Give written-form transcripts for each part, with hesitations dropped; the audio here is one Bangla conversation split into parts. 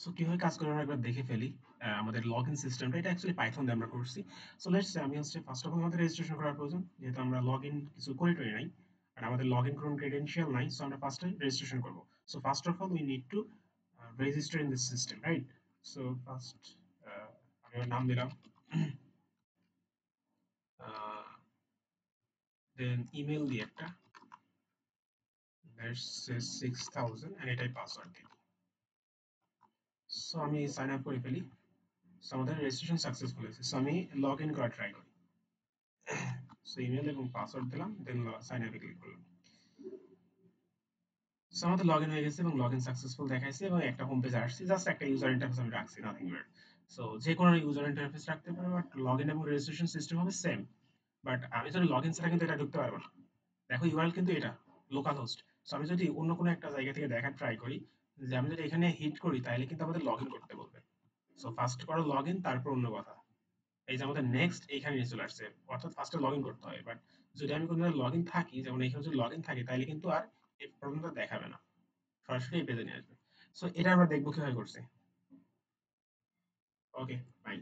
সো কিভাবে কাজ করে আমরা একবার দেখে ফেলি। আমাদের লগইন সিস্টেমটা এটা অ্যাকচুয়ালি পাইথন দিয়ে আমরা করছি। সো লেটস সে আমি হচ্ছে ফার্স্ট অফ অল আমাদের রেজিস্ট্রেশন করার প্রয়োজন। যেহেতু আমরা লগইন কিছু করে টরি নাই। আর আমাদের লগইন কোনো ক্রেডেনশিয়াল নাই। সো আমরা ফার্স্টে রেজিস্ট্রেশন করব। So first of all we need to register in this system, right? So first আমি আমার নাম দিলাম, দেন ইমেল দিয়ে একটা let's say 6000 and এটাই পাসওয়ার্ড দিই। সো আমি সাইন আপ করে ফেলি। সো আমাদের রেজিস্ট্রেশন সাকসেসফুল হয়েছে। সো আমি লগ ইন করা ট্রাই করি। সো ইমেল এবং পাসওয়ার্ড দিলাম, দেন সাইন আপে ক্লিক করলাম। সো আমাদের লগ ইন হয়ে গেছে এবং লগ ইন সাকসেসফুল দেখাইছে এবং একটা হোম পেজে আসছি। জাস্ট একটা ইউজার ইন্টারফেস আমি রাখছি, নাথিং বাট। সো যে কোনো ইউজার ইন্টারফেস রাখতে পারো, বাট লগ ইন এবং রেজিস্ট্রেশন সিস্টেম হবে সেম। বাট আমি যদি লগ ইন ছাড়া কিন্তু এটা ঢুকতে পারবো না। দেখো ইউআরএল কিন্তু এটা লোকাল হোস্ট। সো আমি যদি অন্য কোনো একটা জায়গা থেকে দেখার ট্রাই করি, যে আমি যদি এখানে হিট করি তাহলে কিন্তু আমাদের লগ ইন করতে বলবে। সো ফার্স্ট করো লগ ইন, তারপর অন্য কথা। এই যে আমাদের নেক্সট এইখানে নিয়ে চলে আসছে, অর্থাৎ ফার্স্টে লগ ইন করতে হয়। বাট যদি আমি কোনো লগ ইন থাকি, যেমন এখানে যদি লগ ইন থাকে তাহলে কিন্তু আর এই প্রবলেমটা দেখাবে না, সরাসরি এই পেজে নিয়ে আসবে। সো এটা আমরা দেখবো কিভাবে করছে। Okay, fine.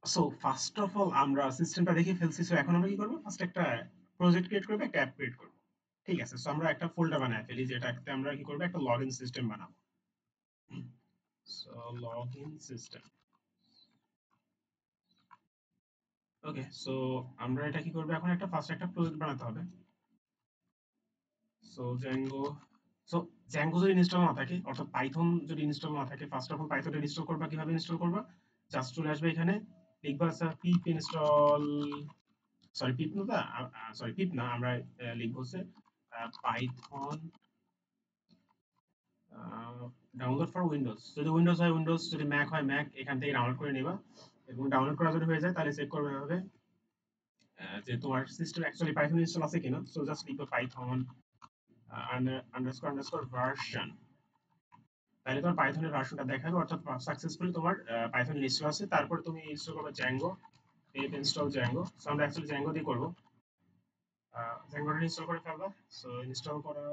So first of all আমরা সিস্টেমটা দেখে ফেলছি। সো এখন আমরা কি করবো, ফার্স্ট একটা প্রজেক্ট ক্রিয়েট করবো, একটা অ্যাপ ক্রিয়েট করবো। ঠিক আছে, সো আমরা একটা ফোল্ডার বানায় ফেলি, যেটাতে আমরা কি করবো, একটা লগইন সিস্টেম বানাবো। So login system. Okay, so আমরা এটা কি করবো, এখন একটা ফার্স্ট একটা প্রজেক্ট বানাতে হবে। So Zango. সো জ্যাঙ্গো যদি ইনস্টল না থাকে, অর্থাৎ পাইথন যদি ইনস্টল না থাকে, ফার্স্ট অফ অল পাইথনটা ইনস্টল করবা। কিভাবে ইনস্টল করবা, জাস্ট চলে আসবে এখানে, লিখবা পিপ ইনস্টল, সরি পিপ না, সরি পিপ না, আমরা লিখবো হচ্ছে পাইথন ডাউনলোড ফর উইন্ডোজ। যদি উইন্ডোজ হয় উইন্ডোজ, যদি ম্যাক হয় ম্যাক, এখান থেকে ডাউনলোড করে নিবা। এবং ডাউনলোড করা যদি হয়ে যায় তাহলে চেক করবে এভাবে যে তোমার সিস্টেম অ্যাকচুয়ালি পাইথন ইনস্টল আছে কিনা। সো জাস্ট লিখবে পাইথন আন্ডারস্কোর আন্ডারস্কোর ভার্সন, তাহলে তোমার পাইথনের ভার্সনটা দেখাবে, অর্থাৎ সাকসেসফুলি তোমার পাইথন ইনস্টল আছে। তারপর তুমি ইনস্টল করবে Zango, pip install Django। So আমরা অ্যাকচুয়ালি Django দিয়ে করব। Django ইনস্টল করে ফেলবা। সো ইনস্টল করা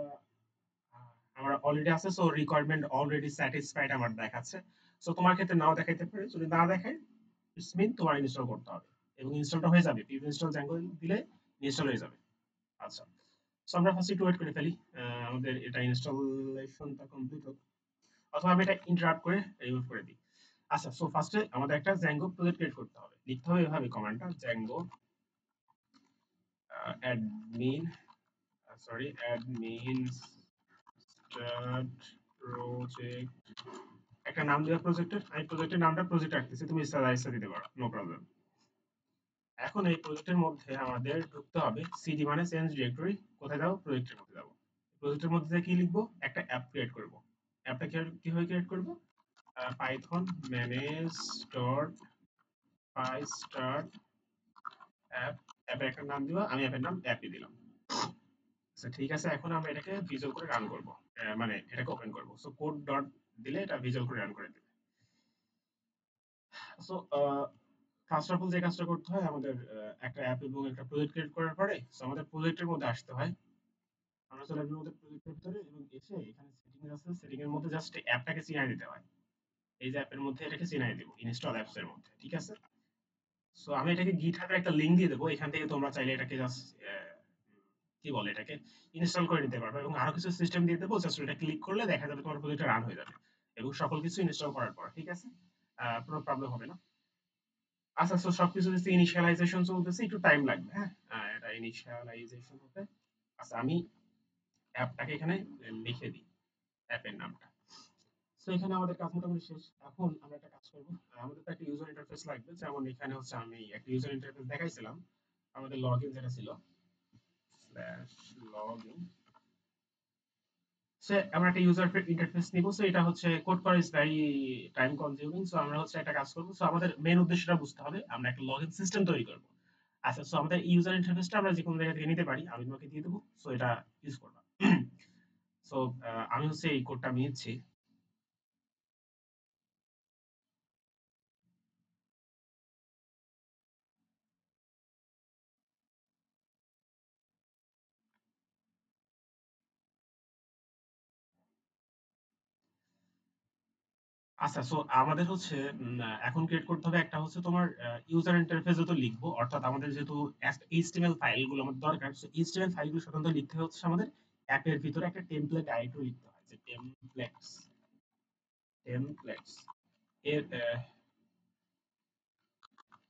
আমার অলরেডি আছে। সো রিকোয়ারমেন্ট অলরেডি স্যাটিসফাইড আমার দেখাচ্ছে। সো তোমার ক্ষেত্রে নাও দেখাইতে পারে। যদি না দেখায়, ইটস মিন তোমার ইনস্টল করতে হবে এবং ইনস্টলটা হয়ে যাবে। pip install Django দিলে ইনস্টল হয়ে যাবে। আচ্ছা, সো আমরা ফার্স্ট একটু ওয়েট করে ফেলি, আমাদের এটা ইনস্টলেশনটা কমপ্লিট হোক, অথবা আমি এটা ইন্টারাপ্ট করে রিমুভ করে দিই। আচ্ছা, সো ফার্স্টে আমাদের একটা Django প্রজেক্ট ক্রিয়েট করতে হবে। লিখতে হবে এভাবে কমান্ডটা, Django admin, admin start project, একটা নাম দেওয়া প্রজেক্টের। আমি প্রজেক্টের নামটা প্রজেক্ট রাখতেছি, তুমি ইচ্ছা দিতে পারো, নো প্রবলেম। এখন এই প্রজেক্টের মধ্যে আমাদের ঢুকতে হবে, সিডি মানে চেঞ্জ ডিরেক্টরি। কোথায় যাবো, প্রজেক্টের মধ্যে যাবো। প্রজেক্টের মধ্যে কি লিখবো, একটা অ্যাপ ক্রিয়েট করব। অ্যাপটা কিভাবে ক্রিয়েট করব, পাইথন ম্যানেজ ডট পাই স্টার্ট অ্যাপ। অ্যাপের একটা নাম দিবা, আমি অ্যাপের নাম অ্যাপই দিলাম। আচ্ছা ঠিক আছে, এখন আমরা এটাকে ভিজুয়াল করে রান করব। মানে এটাকে ওপেন করব। সো কোড ডট দিলে এটা ভিজুয়াল করে রান করে দেবে। সো ফার্স্ট অফ অল যে কাজটা করতে হয়, আমাদের একটা অ্যাপ এবং একটা প্রজেক্ট ক্রিয়েট করার পরে সো আমাদের প্রজেক্টের মধ্যে আসতে হয়। আমরা চলে আসবো আমাদের প্রজেক্টের ভিতরে এবং এসে এখানে সেটিং আছে, সেটিং এর মধ্যে জাস্ট অ্যাপটাকে চিনাই দিতে হয়। এই যে অ্যাপের মধ্যে এটাকে চিনাই দিব ইনস্টল অ্যাপস এর মধ্যে, ঠিক আছে। সো আমি এটাকে গিটহাবের একটা লিংক দিয়ে দেবো, এখান থেকে তোমরা চাইলে এটাকে জাস্ট কি বলে এটাকে ইনস্টল করে নিতে পারবে। এবং আরো কিছু সিস্টেম দিয়ে দেবো, জাস্ট এটা ক্লিক করলে দেখা যাবে তোমার প্রজেক্টটা রান হয়ে যাবে এবং সকল কিছু ইনস্টল করার পর, ঠিক আছে, কোনো প্রবলেম হবে না। আচ্ছা, সো সবকিছু হচ্ছে ইনিশিয়ালাইজেশন চলতেছে, একটু টাইম লাগবে। হ্যাঁ, এটা ইনিশিয়ালাইজেশন হতে। আচ্ছা, আমি অ্যাপটাকে এখানে লিখে দিই, অ্যাপের নামটা। সো এখানে আমাদের কাজ মোটামুটি শেষ। এখন আমরা একটা কাজ করব, আমাদের তো একটা ইউজার ইন্টারফেস লাগবে। যেমন এখানে হচ্ছে আমি একটা ইউজার ইন্টারফেস দেখাইছিলাম, আমাদের লগইন যেটা ছিল স্ল্যাশ লগইন। সো আমরা একটা ইউজার ইন্টারফেস নিব। সো এটা হচ্ছে কোড করা is very time consuming. So আমরা হচ্ছে একটা কাজ করব। সো আমাদের মেইন উদ্দেশ্যটা বুঝতে হবে, আমরা একটা লগইন সিস্টেম তৈরি করব। আচ্ছা, সো আমাদের ইউজার ইন্টারফেসটা আমরা যে কোনো জায়গা থেকে নিতে পারি, আমি তোমাকে দিয়ে দেবো। সো এটা ইউজ করবা। সো আমি হচ্ছে এই কোডটা আমি নিচ্ছি। আচ্ছা, সো আমাদের হচ্ছে এখন ক্রিয়েট করতে হবে একটা হচ্ছে তোমার ইউজার ইন্টারফেস তো লিখবো, অর্থাৎ আমাদের যেহেতু এইচটিএমএল ফাইলগুলো আমাদের দরকার, সো এইচটিএমএল ফাইলগুলো সাধারণত লিখতে হচ্ছে আমাদের অ্যাপের ভিতরে একটা টেমপ্লেট আইডিও লিখতে হয়, যে টেমপ্লেটস এর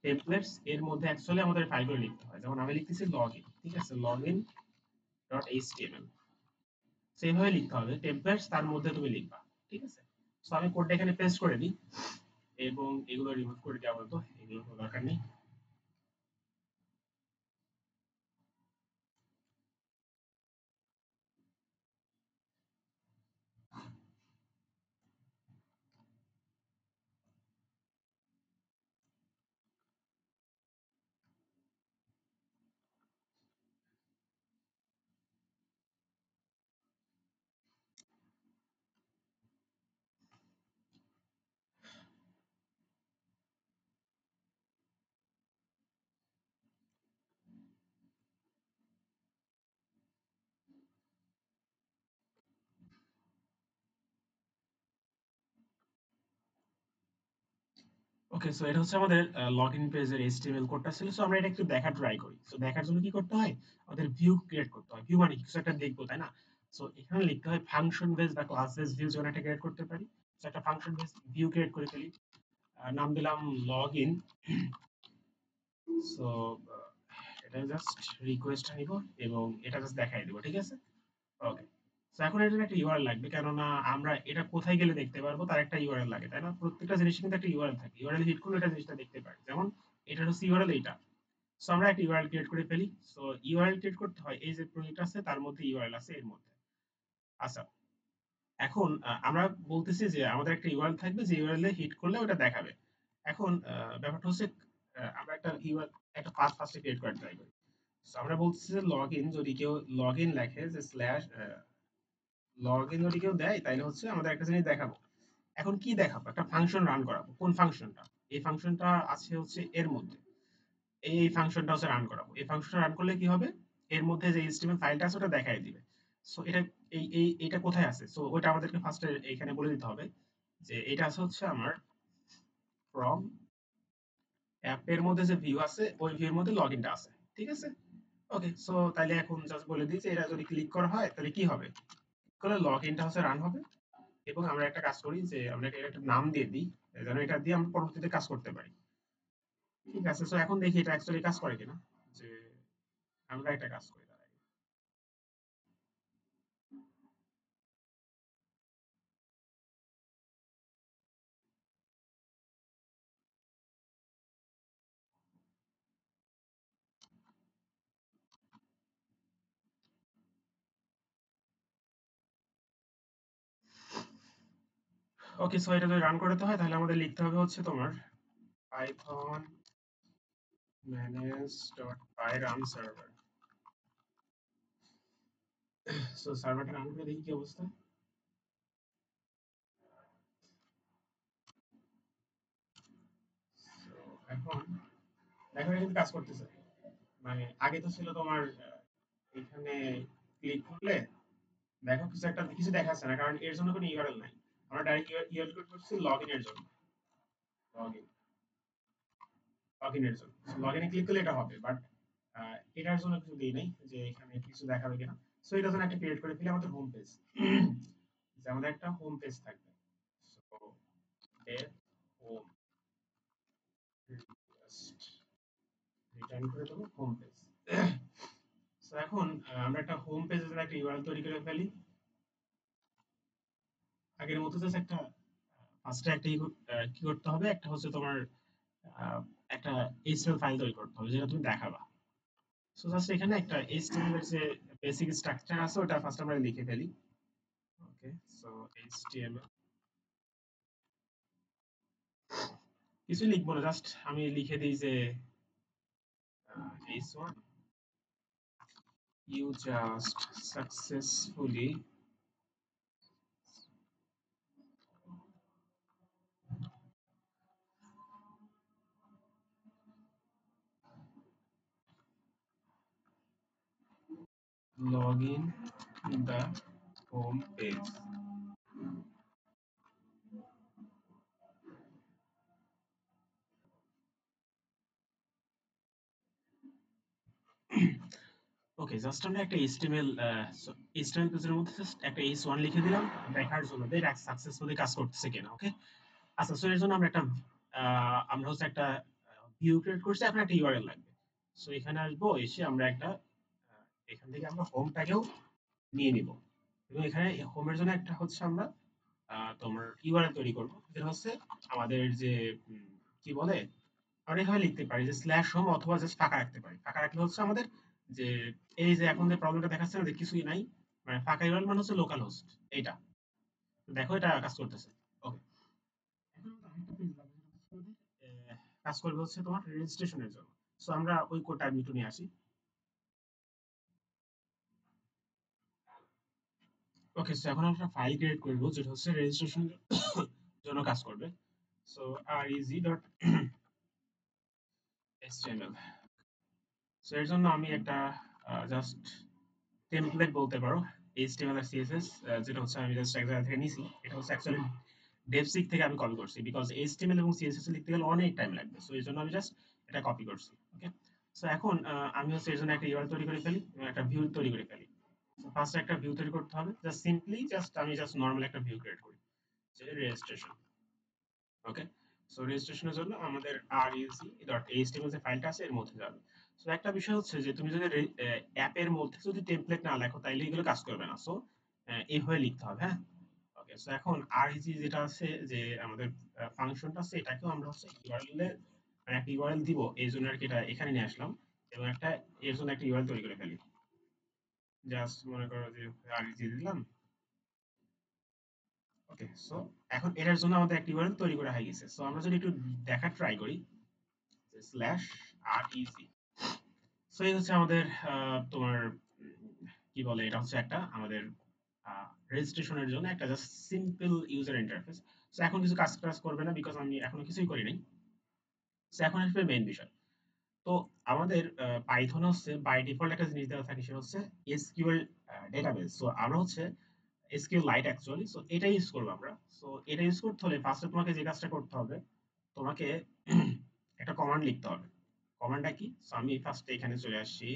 টেমপ্লেটস এর মধ্যে অ্যাকচুয়ালি আমাদের ফাইলগুলো লিখতে হয়। যেমন আমি লিখতেছি লগইন, ঠিক আছে, লগইন ডট এইচটিএমএল, সেইভাবে লিখতে হবে। টেমপ্লেটস তার মধ্যে তুমি লিখবা, ঠিক আছে। সো আমি কোডটা এখানে পেস্ট করে দিই এবং এগুলো রিমুভ করে দিই আপাতত, এগুলো কোনো দরকার নেই। ওকে, সো এটা হচ্ছে আমাদের লগইন পেজের এইচটিএমএল কোডটা ছিল। সো আমরা এটা একটু দেখা ট্রাই করি। সো দেখার জন্য কি করতে হয়, আমাদের ভিউ ক্রিয়েট করতে হয়। ভিউ মানে কিছু একটা দেখবো, তাই না? সো এখানে লিখতে হয় ফাংশন বেস বা ক্লাস বেস ভিউ, যেন একটা ক্রিয়েট করতে পারি। সো একটা ফাংশন বেস ভিউ ক্রিয়েট করে ফেলি, নাম দিলাম লগইন। সো এটা জাস্ট রিকোয়েস্টটা নিব এবং এটা জাস্ট দেখাই দিব, ঠিক আছে। ওকে, সো এখন এটার একটা ইউআরএল লাগবে, কেননা আমরা এটা কোথায় গেলে দেখতে পারবো তার একটা ইউআরএল লাগে, তাই না? প্রত্যেকটা জিনিস কিন্তু একটা ইউআরএল থাকে, ইউআরএল হিট করলে এটা জিনিসটা দেখতে পারি। যেমন এটা হচ্ছে ইউআরএল এইটা। সো আমরা একটা ইউআরএল ক্রিয়েট করে ফেলি। সো ইউআরএল ক্রিয়েট করতে হয়, এই যে প্রজেক্ট আছে তার মধ্যে ইউআরএল আছে এর মধ্যে। আচ্ছা, এখন আমরা বলতেছি যে আমাদের একটা ইউআরএল থাকবে, যে ইউআরএল এ হিট করলে ওটা দেখাবে। এখন ব্যাপারটা হচ্ছে আমরা একটা ইউআরএল, একটা পাথ ফার্স্টে ক্রিয়েট করে ট্রাই করি। সো আমরা বলতেছি যে লগইন, যদি কেউ লগইন লেখে, যে স্ল্যাশ লগইন যদি কেউ দেয়, তাইলে হচ্ছে আমাদের একটা জিনিস দেখাবো। এখন কি দেখাবো, একটা ফাংশন রান করাবো। কোন ফাংশনটা? এই ফাংশনটা আছে হচ্ছে এর মধ্যে, এই ফাংশনটা হচ্ছে রান করাবো। এই ফাংশনটা রান করলে কি হবে, এর মধ্যে যে এইচটিএমএল ফাইলটা আছে ওটা দেখাই দিবে। সো এটা এইটা কোথায় আছে, সো ওটা আমাদেরকে ফার্স্টে এখানে বলে দিতে হবে যে এটা আছে হচ্ছে আমার ফ্রম অ্যাপের মধ্যে যে ভিউ আছে ওই ভিউর মধ্যে লগইনটা আছে, ঠিক আছে। ওকে, সো তাহলে এখন জাস্ট বলে দিই যে এটা যদি ক্লিক করা হয় তাহলে কি হবে, করলে লগইনটা হচ্ছে রান হবে। এবং আমরা একটা কাজ করি যে আমরা এটার একটা নাম দিয়ে দিই, যেন এটা দিয়ে আমরা পরবর্তীতে কাজ করতে পারি। ঠিক আছে, সো এখন দেখি এটা অ্যাকচুয়ালি কাজ করে কিনা, যে আমরা একটা কাজ করি তার আগে। ওকে, সো এটা যদি রান করতে হয় তাহলে আমাদের লিখতে হবে হচ্ছে তোমার Python manage.py run server। So সার্ভারটা রান করে দেখি কি অবস্থা। So, এখন দেখো এটা কিন্তু কাজ করতেছে। মানে আগে তো ছিল তোমার এখানে ক্লিক করলে দেখো কিছু একটা কিছু দেখাচ্ছে না, কারণ এর জন্য কোনো ইউআরএল নাই। আমরা ডাইরেক্ট ইউআরএল কোড করছি লগইন এর জন্য, লগইন লগইন এর জন্য। লগইনে ক্লিক করলে এটা হবে, বাট এটার জন্য কিছু দিই নাই যে এখানে কিছু দেখাবে কিনা। সো এটা জন্য একটা ক্রিয়েট করে ফেলি আমাদের হোম পেজ, যে আমাদের একটা হোম পেজ থাকবে। So Dave home, just return করে দেবো হোম পেজ। সো এখন আমরা একটা হোম পেজের জন্য একটা ইউআরএল তৈরি করে ফেলি। আগের মতো জাস্ট একটা ফার্স্টে একটা কি করতে হবে, একটা হচ্ছে তোমার আহ, একটা এইচটিএমএল ফাইল তৈরি করতে হবে যেটা তুমি দেখাবা। সো জাস্ট এখানে একটা এইচটিএমএল এর যে বেসিক স্ট্রাকচার আছে ওটা ফার্স্ট আমরা লিখে ফেলি। ওকে, সো এইচটিএমএল কিছু লিখবো না, জাস্ট আমি লিখে দিই যে h1 you just successfully log in the home page। Okay, just আমরা একটা HTML পেজের মধ্যে জাস্ট একটা h1 লিখে দিলাম দেখার জন্য যে এটা সাকসেসফুলি কাজ করতেছে কিনা। ওকে, আচ্ছা, সো এর জন্য আমরা হচ্ছে একটা ভিউ ক্রিয়েট করছি, এখন একটা ইউআরএল লাগবে। সো এখানে আসবো, এসে আমরা এখান থেকে আমরা হোমটাকেও নিয়ে নিব, এবং এখানে হোমের জন্য একটা হচ্ছে আমরা তোমার ইউআরএল তৈরি করব, যেটা হচ্ছে আমাদের যে কি বলে, আমরা এভাবে লিখতে পারি যে স্ল্যাশ হোম, অথবা জাস্ট ফাঁকা রাখতে পারি। ফাঁকা রাখলে হচ্ছে আমাদের যে এই যে এখন যে প্রবলেমটা দেখাচ্ছে না যে কিছুই নাই, মানে ফাঁকা ইউআরএল মানে হচ্ছে লোকাল হোস্ট এইটা। দেখো এটা কাজ করতেছে। ওকে, এখন আমাদের আরেকটা পেজ লাগবে, যেটা হচ্ছে আমাদের কাজ করবে হচ্ছে তোমার রেজিস্ট্রেশনের জন্য। সো আমরা ওই কোডটা আমি একটু নিয়ে আসি। ওকে, সো এখন আমরা ফাইল ক্রিয়েট করব যেটা হচ্ছে রেজিস্ট্রেশন জন্য কাজ করবে। So reg.html। সো এর জন্য আমি একটা জাস্ট টেমপ্লেট বলতে পারো, HTML আর CSS, যেটা হচ্ছে আমি জাস্ট এক জায়গা থেকে নিছি। এটা হচ্ছে অ্যাকচুয়ালি ডেপসিক থেকে আমি কপি করছি, বিকজ HTML এবং CSS লিখতে গেলে অনেক টাইম লাগবে। সো এই জন্য আমি জাস্ট এটা কপি করছি। ওকে, সো এখন আমি হচ্ছে এর জন্য একটা ইউআরএল তৈরি করে ফেলি, একটা ভিউ তৈরি করে ফেলি। ফার্স্ট একটা ভিউ তৈরি করতে হবে, আমি জাস্ট নরমাল একটা ভিউ ক্রিয়েট করি, যে রেজিস্ট্রেশন। ওকে, সো রেজিস্ট্রেশনের জন্য আমাদের reg.html যে ফাইলটা আছে এর মধ্যে যাবে। সো একটা বিষয় হচ্ছে যে তুমি যদি অ্যাপের মধ্যে যদি টেমপ্লেট না লেখো তাইলে এগুলো কাজ করবে না। সো এইভাবে লিখতে হবে, হ্যাঁ। ওকে, সো এখন reg যেটা আছে, যে আমাদের ফাংশনটা আছে, এটাকেও আমরা হচ্ছে ইউআরএল এ মানে একটা ইউআরএল দিব, এই জন্য আর কি এটা এখানে নিয়ে আসলাম, এবং এর জন্য একটা ইউআরএল তৈরি করে ফেলি। জাস্ট মনে করো যে reg দিলাম। ওকে, সো এখন এটার জন্য আমাদের একটা ইউআরএল তৈরি করা হয়ে গেছে। সো আমরা যদি একটু দেখা ট্রাই করি, স্ল্যাশ reg। সো এই হচ্ছে আমাদের তোমার কি বলে, এটা হচ্ছে একটা আমাদের রেজিস্ট্রেশনের জন্য একটা just simple user interface. So এখন কিছু কাজ টাজ করবে না, বিকজ আমি এখনো কিছুই করি নাই। সো এখন আসবে মেইন বিষয়। তো আমাদের পাইথন হচ্ছে বাই ডিফল্ট একটা জিনিস দেওয়া থাকে, সেটা হচ্ছে এসকিউএল ডেটাবেস। সো আমরা হচ্ছে এসকিউএল লাইট অ্যাকচুয়ালি, সো এটা ইউজ করবো আমরা। সো এটা ইউজ করতে হলে ফার্স্টে তোমাকে যে কাজটা করতে হবে, তোমাকে একটা কমান্ড লিখতে হবে। কমান্ডটা কি? সো আমি ফার্স্টে এখানে চলে আসছি।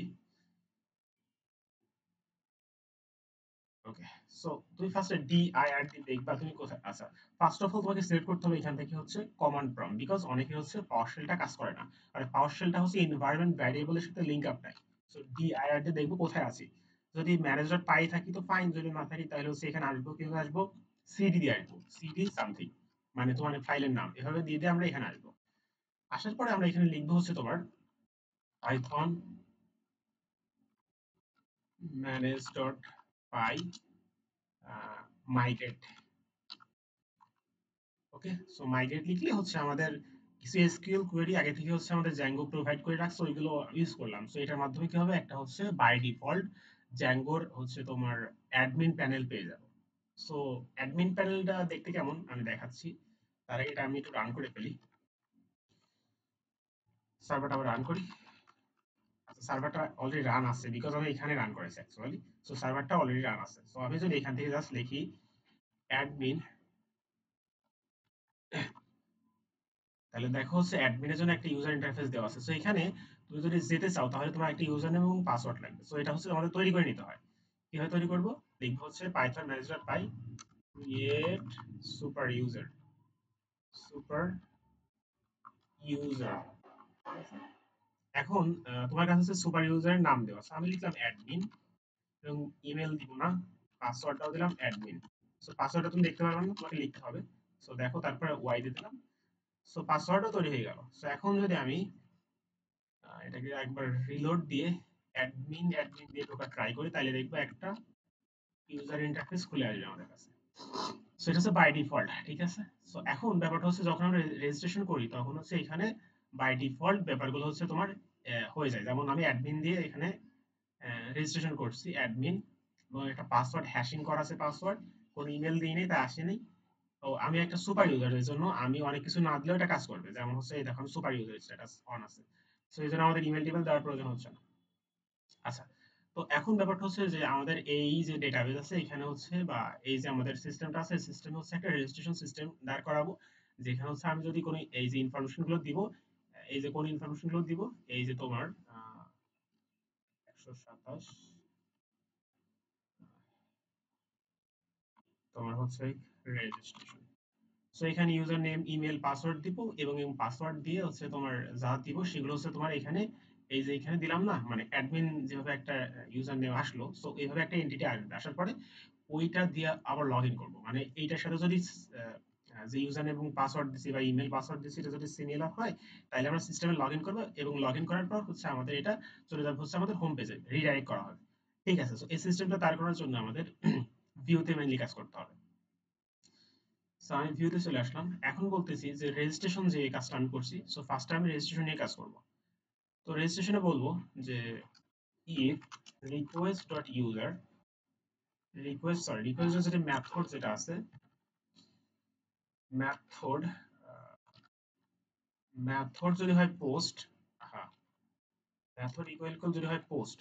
ওকে, সো তুমি ফার্স্টে DIRD দেখবা তুমি কোথায়। আচ্ছা, ফার্স্ট অফ অল তোমাকে সিলেক্ট করতে হবে এখান থেকে হচ্ছে কমান্ড প্রম্পট, বিকজ অনেকে হচ্ছে পাওয়ারশেলটা কাজ করে না, আর পাওয়ারশেলটা হচ্ছে এনভায়রনমেন্ট ভ্যারিয়েবলের সাথে লিংক আপ নাই। সো DIRD দেখবো কোথায় আছি। যদি ম্যানেজার পাই থাকি তো ফাইন, যদি না থাকি তাহলে হচ্ছে এখানে আসবো, কিভাবে আসবো, সিডি দিয়ে আসবো, সিডি সামথিং, মানে তোমার ফাইলের নাম এভাবে দিয়ে আমরা এখানে আসবো। আসার পরে আমরা এখানে লিখবো হচ্ছে তোমার পাইথন manage.py migrate। ওকে, সো মাইগ্রেট লিখলে হচ্ছে আমাদের কিছু এসকিউএল কোয়েরি আগে থেকে হচ্ছে আমাদের জ্যাঙ্গো প্রোভাইড করে রাখছে, ওইগুলো ইউজ করলাম। সো এটার মাধ্যমে কি হবে, একটা হচ্ছে বাই ডিফল্ট জ্যাঙ্গোর হচ্ছে তোমার অ্যাডমিন প্যানেল পেয়ে যাবো। সো অ্যাডমিন প্যানেলটা দেখতে কেমন আমি দেখাচ্ছি, তার আগে এটা আমি একটু রান করে ফেলি। সার্ভারটা আবার রান করি। আচ্ছা, সার্ভারটা অলরেডি রান আছে, বিকজ আমি এখানে রান করেছি অ্যাকচুয়ালি। সো সার্ভারটা অলরেডি রান আছে। সো আমি যদি এখান থেকে জাস্ট লিখি অ্যাডমিন, তাহলে দেখো হচ্ছে অ্যাডমিনের জন্য একটা ইউজার ইন্টারফেস দেওয়া আছে। সো এখানে তুমি যদি যেতে চাও তাহলে তোমার একটা ইউজার নেম এবং পাসওয়ার্ড লাগবে। সো এটা হচ্ছে আমাদের তৈরি করে নিতে হয়। কিভাবে তৈরি করব, লিখবো হচ্ছে Python manager py create super user, super user. এখন তোমার কাছে হচ্ছে সুপার ইউজারের নাম দেওয়া আছে, আমি লিখলাম অ্যাডমিন, এবং ইমেল দিব না, পাসওয়ার্ডটাও দিলাম অ্যাডমিন। সো পাসওয়ার্ডটা তুমি দেখতে পারবে না, তোমাকে লিখতে হবে। সো দেখো, তারপরে ওয়াই দিয়ে দিলাম। সো পাসওয়ার্ডও তৈরি হয়ে গেল। সো এখন যদি আমি এটাকে একবার রিলোড দিয়ে অ্যাডমিন অ্যাডমিন দিয়ে ঢোকা ট্রাই করি, তাহলে দেখবো একটা ইউজার ইন্টারফেস খুলে আসবে আমাদের কাছে। সো এটা হচ্ছে বাই ডিফল্ট, ঠিক আছে। সো এখন ব্যাপারটা হচ্ছে যখন আমরা রেজিস্ট্রেশন করি তখন হচ্ছে এখানে বাই ডিফল্ট ব্যাপারগুলো হচ্ছে তোমার হয়ে যায়। যেমন আমি অ্যাডমিন দিয়ে এখানে রেজিস্ট্রেশন করছি, অ্যাডমিন, এবং একটা পাসওয়ার্ড হ্যাশিং করা আছে, পাসওয়ার্ড কোনো ইমেল দিই নেই, তা আসেনি। তো আমি একটা সুপার ইউজার, এর জন্য আমি অনেক কিছু না দিলেও এটা কাজ করবে। যেমন হচ্ছে এই দেখুন সুপার ইউজার স্ট্যাটাস অন আছে। সো এই জন্য আমাদের ইমেল টিমেল দেওয়ার প্রয়োজন হচ্ছে না। আচ্ছা, তো এখন ব্যাপারটা হচ্ছে যে আমাদের এই যে ডেটাবেস আছে এখানে হচ্ছে, বা এই যে আমাদের সিস্টেমটা আছে, সিস্টেমে হচ্ছে একটা রেজিস্ট্রেশন সিস্টেম দাঁড় করাবো, যেখানে হচ্ছে আমি যদি কোনো এই যে ইনফরমেশন গুলো দিব, এই যে কোন ইনফরমেশন গুলো দিব, এই যে তোমার 127 তোমার হচ্ছে রেজিস্ট্রেশন। সো এখানে ইউজার নেম, ইমেল, পাসওয়ার্ড দিব এবং পাসওয়ার্ড দিয়ে হচ্ছে তোমার যা দিব সেগুলো হচ্ছে তোমার এখানে এই যে এখানে দিলাম না, মানে অ্যাডমিন যেভাবে একটা ইউজার নেম আসলো, সো এইভাবে একটা এন্টিটি আসবে, আসার পরে ওইটা দিয়ে আবার লগইন করব। মানে এইটার সাথে যদি যে ইউজার নেম এবং পাসওয়ার্ড দিছি বা ইমেল পাসওয়ার্ড দিছি এটা যদি সিমিলার হয়, তাহলে আমরা সিস্টেমে লগইন করব এবং লগইন করার পর হচ্ছে আমাদের এটা চলে যাবে হচ্ছে আমাদের হোম পেজে, রিডাইরেক্ট করা হবে। ঠিক আছে, সো এই সিস্টেমটা তৈরি করার জন্য আমাদের ভিউতে মেইনলি কাজ করতে হবে। সো আমি ভিউতে চলে আসলাম। এখন বলতেছি যে রেজিস্ট্রেশন যে কাজটা আমি করছি, সো ফার্স্ট আমি রেজিস্ট্রেশন নিয়ে কাজ করব। তো রেজিস্ট্রেশনে বলবো যে if request.user রিকোয়েস্ট যেটা মেথড যেটা আছে, মেথড মেথড যদি হয় পোস্ট, হ্যাঁ, মেথড ইকুয়াল যদি হয় পোস্ট,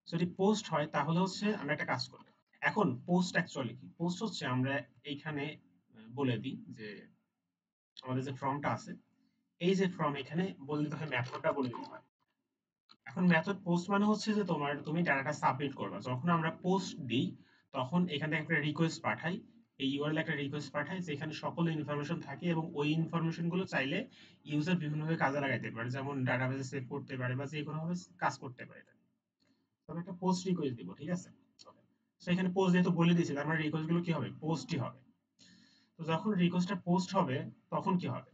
যদি পোস্ট হয় তাহলে হচ্ছে আমরা একটা কাজ করব। এখন পোস্ট অ্যাকচুয়ালি কি? পোস্ট হচ্ছে আমরা এইখানে বলে দিই যে আমাদের যে ফর্মটা আছে, এই যে ফর্ম এখানে বলে দিতে হয়, মেথডটা বলে দিতে হয়। এখন মেথড পোস্ট মানে হচ্ছে যে তুমি ডাটাটা সাবমিট করবে। যখন আমরা পোস্ট দিই তখন এখান থেকে একটা রিকোয়েস্ট পাঠাই, এই ইউআরএল একটা রিকোয়েস্ট পাঠাই যেখানে সকল ইনফরমেশন থাকে এবং ওই ইনফরমেশন গুলো চাইলে ইউজার বিভিন্নভাবে কাজে লাগাইতে পারে, যেমন ডাটাবেসে সেভ করতে পারে বা যে কোনো ভাবে কাজ করতে পারে। তবে একটা পোস্ট রিকোয়েস্ট দিব, ঠিক আছে? তো এখানে পোস্ট যেহেতু বলে দিয়েছি, তার মানে রিকোয়েস্ট গুলো কি হবে? পোস্টই হবে। তো যখন রিকোয়েস্টটা পোস্ট হবে তখন কি হবে?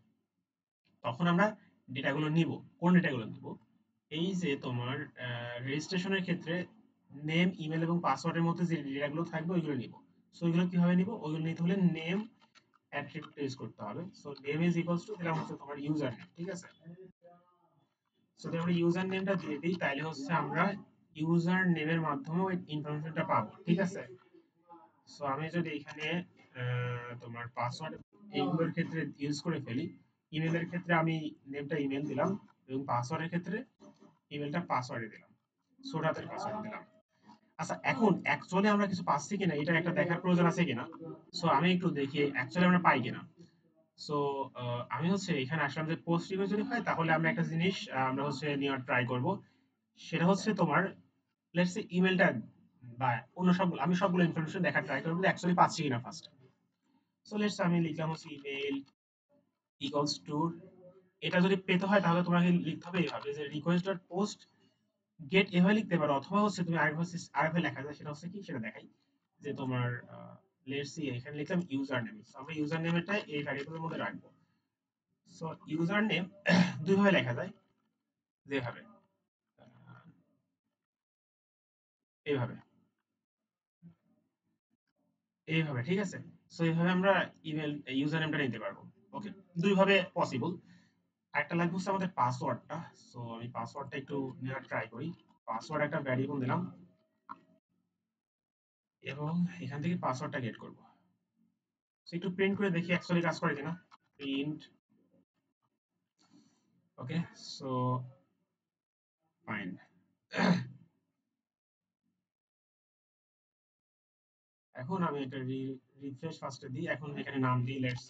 তখন আমরা ডেটাগুলো নিব। কোন ডেটাগুলো নিব? এই যে তোমার রেজিস্ট্রেশনের ক্ষেত্রে নেম, ইমেল এবং পাসওয়ার্ডের মধ্যে যে ডেটাগুলো থাকবে ওইগুলো নিব। সো ওইগুলো কিভাবে নিব? ওইগুলো নিতে হলে নেম অ্যাট্রিবিউট ইউজ করতে হবে। So name is equals to দিলাম হচ্ছে তোমার ইউজার নেম, ঠিক আছে? সো যদি আমরা ইউজার নেমটা দিয়ে দিই তাহলে হচ্ছে আমরা ইউজার নেমের মাধ্যমে ওই ইনফরমেশনটা পাবো, ঠিক আছে? সো আমি যদি এখানে তোমার পাসওয়ার্ড এইগুলোর ক্ষেত্রে ইউজ করে ফেলি, ইমেলের ক্ষেত্রে আমি নেমটা ইমেল দিলাম এবং পাসওয়ার্ডের ক্ষেত্রে ইমেলটা পাসওয়ার্ডে দিলাম, সোডাতের পাসওয়ার্ড দিলাম। আচ্ছা, এখন অ্যাকচুয়ালি আমরা কিছু পাচ্ছি কিনা এটা একটা দেখার প্রয়োজন আছে কিনা। সো আমি একটু দেখি অ্যাকচুয়ালি আমরা পাই কিনা। সো আমি হচ্ছে এখানে আসলাম যে পোস্ট রিকোয়েস্ট যদি হয় তাহলে আমরা একটা জিনিস আমরা হচ্ছে নেওয়ার ট্রাই করব। সেটা হচ্ছে তোমার লেটস সে ইমেলটা বা অন্য সবগুলো, আমি সবগুলো ইনফরমেশন দেখার ট্রাই করব যে অ্যাকচুয়ালি পাচ্ছি কিনা ফার্স্ট। সো লেটস আমি লিখলাম হচ্ছে ইমেল ইকুয়ালস টু, এটা যদি পেতে হয় তাহলে তোমাকে লিখতে হবে এইভাবে যে রিকোয়েস্ট ডট পোস্ট গেট, এভাবে লিখতে পারো, অথবা হচ্ছে তুমি আরেকভাবে লেখা যায়, সেটা হচ্ছে কি সেটা দেখাই। যে তোমার লেটস সি এখানে লিখলাম ইউজার নেম, আমরা ইউজার নেমটা এই ভ্যারিয়েবলের মধ্যে রাখবো। সো ইউজার নেম দুই ভাবে লেখা যায়, যেভাবে এইভাবে এইভাবে, ঠিক আছে? সো এইভাবে আমরা ইমেল ইউজার নেমটা নিতে পারবো। ওকে, দুই ভাবে পসিবল। আরেকটা লাগবে হচ্ছে আমাদের পাসওয়ার্ডটা। সো আমি পাসওয়ার্ডটা একটু নেওয়ার ট্রাই করি। পাসওয়ার্ড একটা ভ্যারিয়েবল দিলাম এবং এখান থেকে পাসওয়ার্ডটা গেট করব। সো একটু প্রিন্ট করে দেখি অ্যাকচুয়ালি কাজ করে কিনা। প্রিন্ট, ওকে, সো ফাইন। এখন আমি এটা রিফ্রেশ ফার্স্টে দিই। এখন এখানে নাম দিই লেটস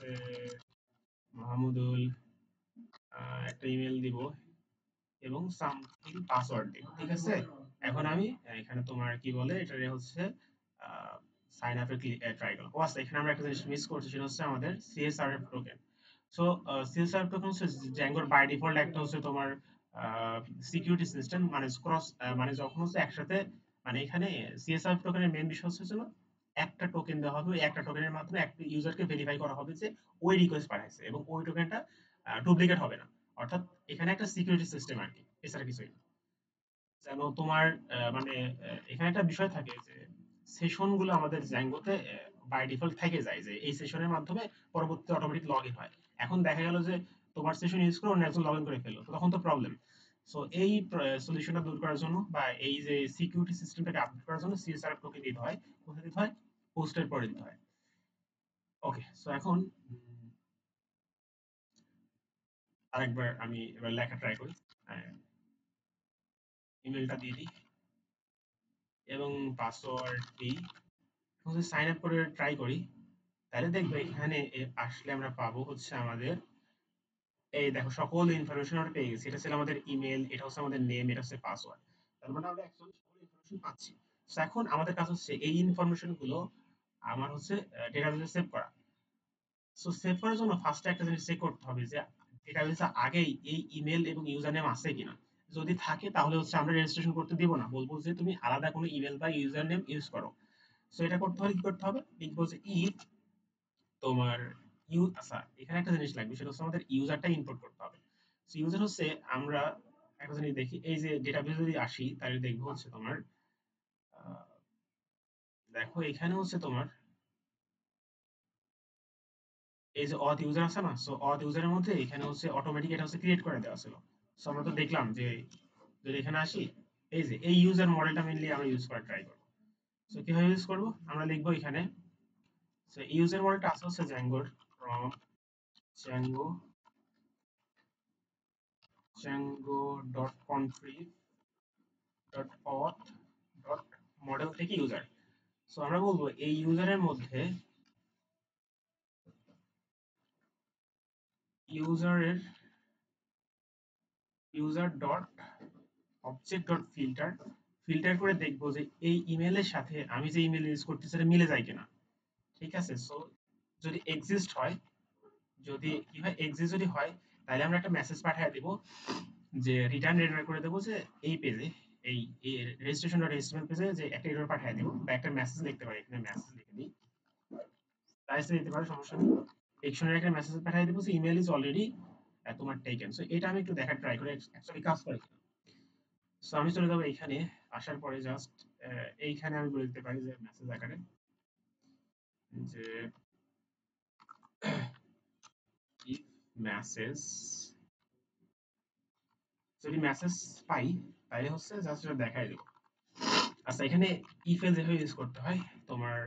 মাহমুদুল, একটা ইমেল দিব এবং সামথিং পাসওয়ার্ড দিব, ঠিক আছে? এখন আমি এখানে তোমার কি বলে এটারে হচ্ছে সাইন আপে ট্রাই করলাম। ও আচ্ছা, এখানে আমরা একটা জিনিস মিস করছি, সেটা হচ্ছে আমাদের CSRF token. So CSRF token হচ্ছে জ্যাঙ্গোর বাই ডিফল্ট একটা হচ্ছে তোমার সিকিউরিটি সিস্টেম, মানে ক্রস, মানে যখন হচ্ছে একসাথে, মানে এখানে সিএসআরএফ টোকেনের মেইন বিষয় হচ্ছে যে একটা টোকেন দেওয়া হবে, ওই একটা টোকেনের মাধ্যমে একটা ইউজারকে ভেরিফাই করা হবে যে ওই রিকোয়েস্ট পাঠাইছে এবং ওই টোকেনটা ডুপ্লিকেট হবে না। অর্থাৎ এখানে একটা সিকিউরিটি সিস্টেম আর কি, এছাড়া কিছুই না। যেন তোমার মানে এখানে একটা বিষয় থাকে যে সেশন গুলো আমাদের জ্যাঙ্গোতে বাই ডিফল্ট থেকে যায় যে এই সেশনের মাধ্যমে পরবর্তীতে অটোমেটিক লগ ইন হয়। এখন দেখা গেল যে তোমার সেশন ইউজ করে অন্য একজন লগ ইন করে ফেললো, তো তখন তো প্রবলেম। সো এই সলিউশনটা দূর করার জন্য বা এই যে সিকিউরিটি সিস্টেমটাকে আপডেট করার জন্য সিএসআর টোকেন দিতে হয়। কোথায় দিতে হয়? পোস্টের পরে দিতে হয়। ওকে, সো এখন আরেকবার আমি এবার লেখা ট্রাই করি। ইমেলটা দিয়ে দিই এবং পাসওয়ার্ড দিই। এখন যদি সাইন আপ করে ট্রাই করি তাহলে দেখবে এখানে আসলে আমরা পাবো হচ্ছে আমাদের, এই দেখো সকল ইনফরমেশন আমরা পেয়ে গেছি। এটা ছিল আমাদের ইমেল, এটা হচ্ছে আমাদের নেম, এটা হচ্ছে পাসওয়ার্ড। তার মানে আমরা অ্যাকচুয়ালি সকল ইনফরমেশন পাচ্ছি। তো এখন আমাদের কাজ হচ্ছে এই ইনফরমেশন গুলো আমার হচ্ছে ডেটাবেসে সেভ করা। সো সেভ করার জন্য ফার্স্টে একটা জিনিস চেক করতে হবে যে ডেটাবেসে আগেই এই ইমেল এবং ইউজার নেম আছে কিনা। যদি থাকে তাহলে হচ্ছে আমরা রেজিস্ট্রেশন করতে দিব না, বলবো যে তুমি আলাদা কোনো ইমেল বা ইউজার নেম ইউজ করো। সো এটা করতে হলে কি করতে হবে, লিখবো যে ইফ তোমার আচ্ছা এখানে একটা জিনিস লাগবে, সেটা হচ্ছে আমাদের ইউজারটা ইনপুট করতে হবে। সো ইউজার হচ্ছে আমরা একটা জিনিস দেখি, এই যে ডেটাবেস যদি আসি তাহলে দেখবো হচ্ছে তোমার আহ, দেখো এখানে হচ্ছে তোমার এই যে অথ ইউজার আছে না, সো অথ ইউজারের মধ্যে এখানে হচ্ছে অটোমেটিক এটা হচ্ছে ক্রিয়েট করে দেওয়া ছিল। সো আমরা তো দেখলাম যে যদি এখানে আসি, এই যে এই ইউজার মডেলটা মেইনলি আমরা ইউজ করার ট্রাই করব। সো কিভাবে ইউজ করব, আমরা লিখবো এখানে সো ইউজার মডেলটা আছে হচ্ছে জ্যাঙ্গোর from Django Django dot config dot auth dot model থেকে ইউজার। সো আমরা বলবো এই ইউজারের মধ্যে ইউজারের user dot object dot filter filter করে দেখবো যে এই ইমেলের সাথে আমি যে ইমেল ইউজ করতেছি সেটা মিলে যায় কিনা। ঠিক আছে, সো যদি এক্সিস্ট হয়, যদি কি হয় এক্সিস্ট যদি হয়, তাহলে আমরা একটা মেসেজ পাঠিয়ে দেব যে রিটার্ন এরর করে দেবো যে এই পেজে এই রেজিস্ট্রেশন ডট এইচটিএমএল পেজে যে একটা এরর পাঠিয়ে দেব বা একটা মেসেজ লিখতে পারি, এখানে মেসেজ লিখে দিই, টাইপস দিতে পারি সমস্যা নেই। ডিকশনারি একটা মেসেজ পাঠিয়ে দেব যে ইমেল ইজ অলরেডি তোমার টেকেন। সো এটা আমি একটু দেখার ট্রাই করি অ্যাকচুয়ালি কাজ করে কিনা। সো আমি চলে যাবো এইখানে, আসার পরে জাস্ট এইখানে আমি বলে দিতে পারি যে মেসেজ আকারে যে if message, যদি মেসেজ পাই তাহলে হচ্ছে জাস্ট এটা দেখাই দেব। আচ্ছা এখানে if এ যেভাবে ইউজ করতে হয়, তোমার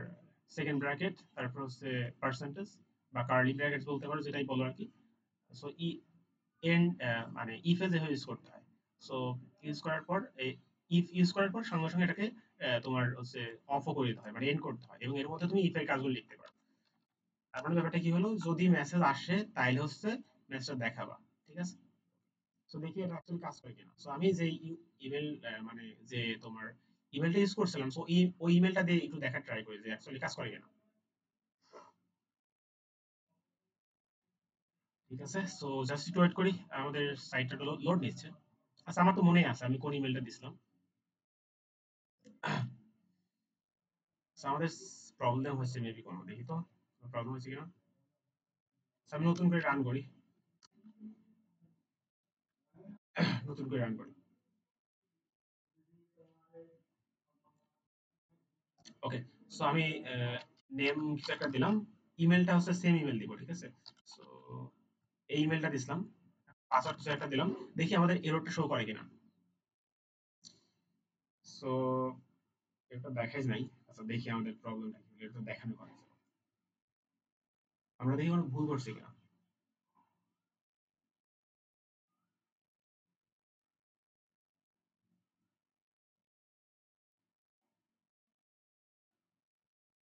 সেকেন্ড ব্র্যাকেট তারপর হচ্ছে পার্সেন্টেজ বা কার্লি ব্র্যাকেটস বলতে পারো, যেটাই বলো আর কি। সো এন্ড মানে if এ যেভাবে ইউজ করতে হয়। সো ইউজ করার পর if ইউজ করার পর সঙ্গে সঙ্গে এটাকে তোমার হচ্ছে অফও করে দিতে হয়, মানে এন্ড করতে হয়, এবং এর মধ্যে তুমি if এর কাজগুলো লিখতে পারো। তার মানে ব্যাপারটা কি হলো, যদি মেসেজ আসে তাইলে হচ্ছে মেসেজটা দেখাবা। ঠিক আছে, সো দেখি এটা অ্যাকচুয়ালি কাজ করে কিনা। সো আমি যে ইমেল মানে যে তোমার ইমেলটা ইউজ করছিলাম, সো ওই ইমেলটা দিয়ে একটু দেখার ট্রাই করি যে অ্যাকচুয়ালি কাজ করে কিনা। ঠিক আছে, সো জাস্ট একটু ওয়েট করি, আমাদের সাইটটা লোড নিচ্ছে। আচ্ছা আমার তো মনেই আছে আমি কোন ইমেলটা দিছিলাম। সো আমাদের প্রবলেম হচ্ছে মেবি কোনো, দেখি তো প্রবলেম হচ্ছে কিনা। So, আমি নতুন করে রান করি, নতুন করে রান করি। ওকে, সো আমি নেম কিছু একটা দিলাম, ইমেলটা হচ্ছে সেম ইমেল দিব। ঠিক আছে, সো এই ইমেলটা দিছিলাম, পাসওয়ার্ড কিছু একটা দিলাম, দেখি আমাদের এররটা শো করে কিনা। সো এটা দেখাই নাই। আচ্ছা দেখি আমাদের প্রবলেমটা কি, এটা তো দেখানো কথা ছিল। আমরা দেখি কোনো ভুল করছি কিনা।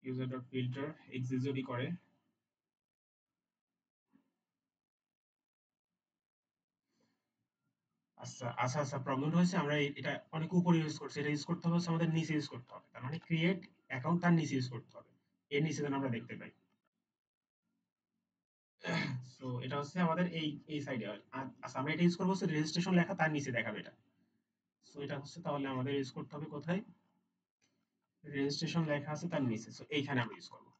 ইউজার ডট ফিল্টার এক্সিস্ট যদি করে, আচ্ছা আচ্ছা আচ্ছা, প্রবলেমটা হচ্ছে আমরা এটা অনেক উপরে ইউজ করছি, এটা ইউজ করতে হবে হচ্ছে আমাদের নিচে ইউজ করতে হবে। তার মানে ক্রিয়েট অ্যাকাউন্ট তার নিচে ইউজ করতে হবে, এর নিচে যেন আমরা দেখতে পাই। সো এটা হচ্ছে আমাদের এই সাইডে। আচ্ছা আমরা এটা ইউজ করবো হচ্ছে রেজিস্ট্রেশন লেখা তার নিচে দেখাবে এটা। সো এটা হচ্ছে তাহলে আমাদের ইউজ করতে হবে কোথায়, রেজিস্ট্রেশন লেখা আছে তার নিচে, সো এইখানে আমরা ইউজ করবো।